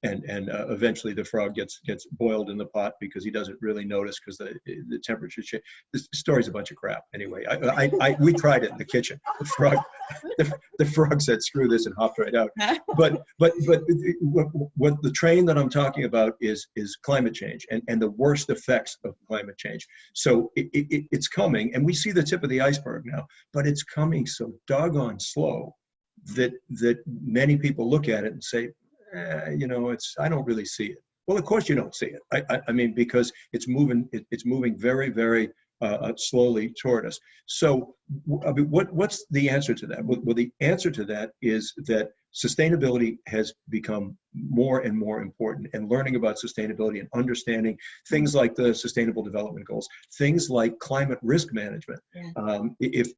and eventually the frog gets boiled in the pot because he doesn't really notice because the temperature change. This story's a bunch of crap. Anyway, we tried it in the kitchen. The frog said, "Screw this," and hopped right out. But what the train that I'm talking about is climate change and the worst effects of climate change. So it's coming, and we see the tip of the iceberg now, but it's coming so doggone slow that many people look at it and say, I don't really see it. Well, of course you don't see it. I mean, because it's moving very, very slowly toward us. So what's the answer to that? Well, the answer to that is that sustainability has become more and more important, and learning about sustainability and understanding things like the Sustainable Development Goals, things like climate risk management. Yeah.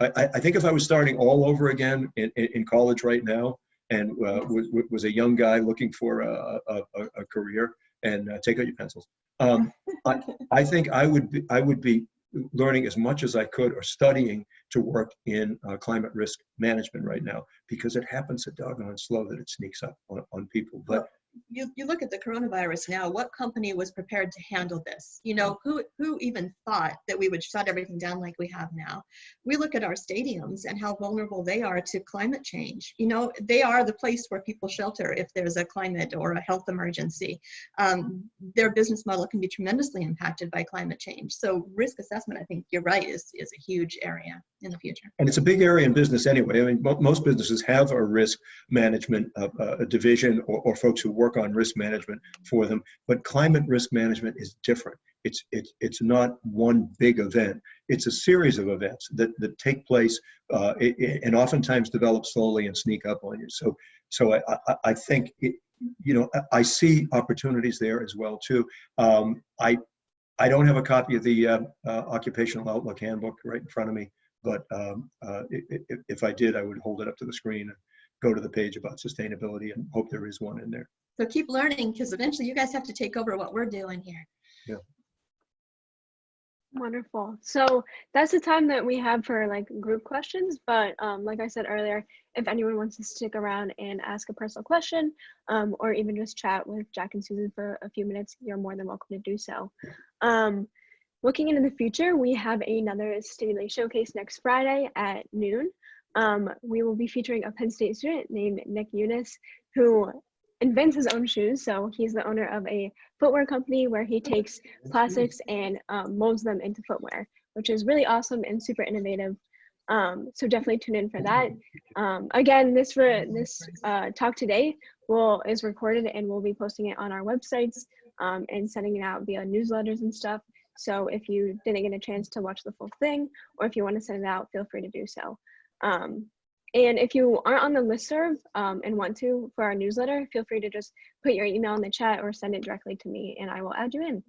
I think if I was starting all over again in college right now, and was a young guy looking for a career, and take out your pencils, I think I would be learning as much as I could, or studying to work in climate risk management right now, because it happens so doggone slow that it sneaks up on people. But
you look at the coronavirus now, what company was prepared to handle this? Who even thought that we would shut everything down like we have now? We look at our stadiums and how vulnerable they are to climate change. They are the place where people shelter if there's a climate or a health emergency. Their business model can be tremendously impacted by climate change. So risk assessment, I think you're right, is a huge area in the future. And
it's a big area in business anyway. I mean, most businesses have a risk management a division or folks who work on risk management for them, but climate risk management is different. It's not one big event. It's a series of events that take place and oftentimes develop slowly and sneak up on you. So I think I see opportunities there as well too. I don't have a copy of the Occupational Outlook Handbook right in front of me, but if I did, I would hold it up to the screen and go to the page about sustainability and hope there is one in there.
So keep learning, because eventually you guys have to take over what we're doing here.
Yeah.
Wonderful. So that's the time that we have for group questions. But like I said earlier, if anyone wants to stick around and ask a personal question, or even just chat with Jack and Susan for a few minutes, you're more than welcome to do so. Looking into the future, we have another Stimulate Showcase next Friday at noon. We will be featuring a Penn State student named Nick Eunice, who invents his own shoes. So he's the owner of a footwear company where he takes plastics and molds them into footwear, which is really awesome and super innovative. So definitely tune in for that. Again, this talk today is recorded, and we'll be posting it on our websites and sending it out via newsletters and stuff. So if you didn't get a chance to watch the full thing, or if you want to send it out, feel free to do so. And if you aren't on the listserv and want to for our newsletter, feel free to just put your email in the chat or send it directly to me, and I will add you in.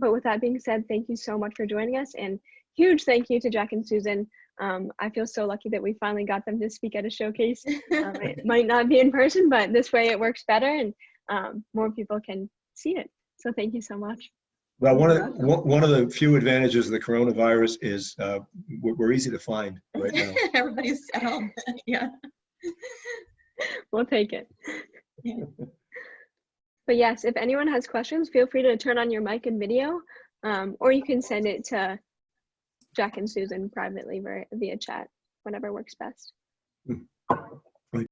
But with that being said, thank you so much for joining us, and huge thank you to Jack and Susan. I feel so lucky that we finally got them to speak at a showcase. It might not be in person, but this way it works better, and more people can see it. So thank you so much.
Well, one of the few advantages of the coronavirus is we're easy to find right now.
Everybody's at home. Yeah.
We'll take it. Yeah. But yes, if anyone has questions, feel free to turn on your mic and video, or you can send it to Jack and Susan privately via chat, whatever works best.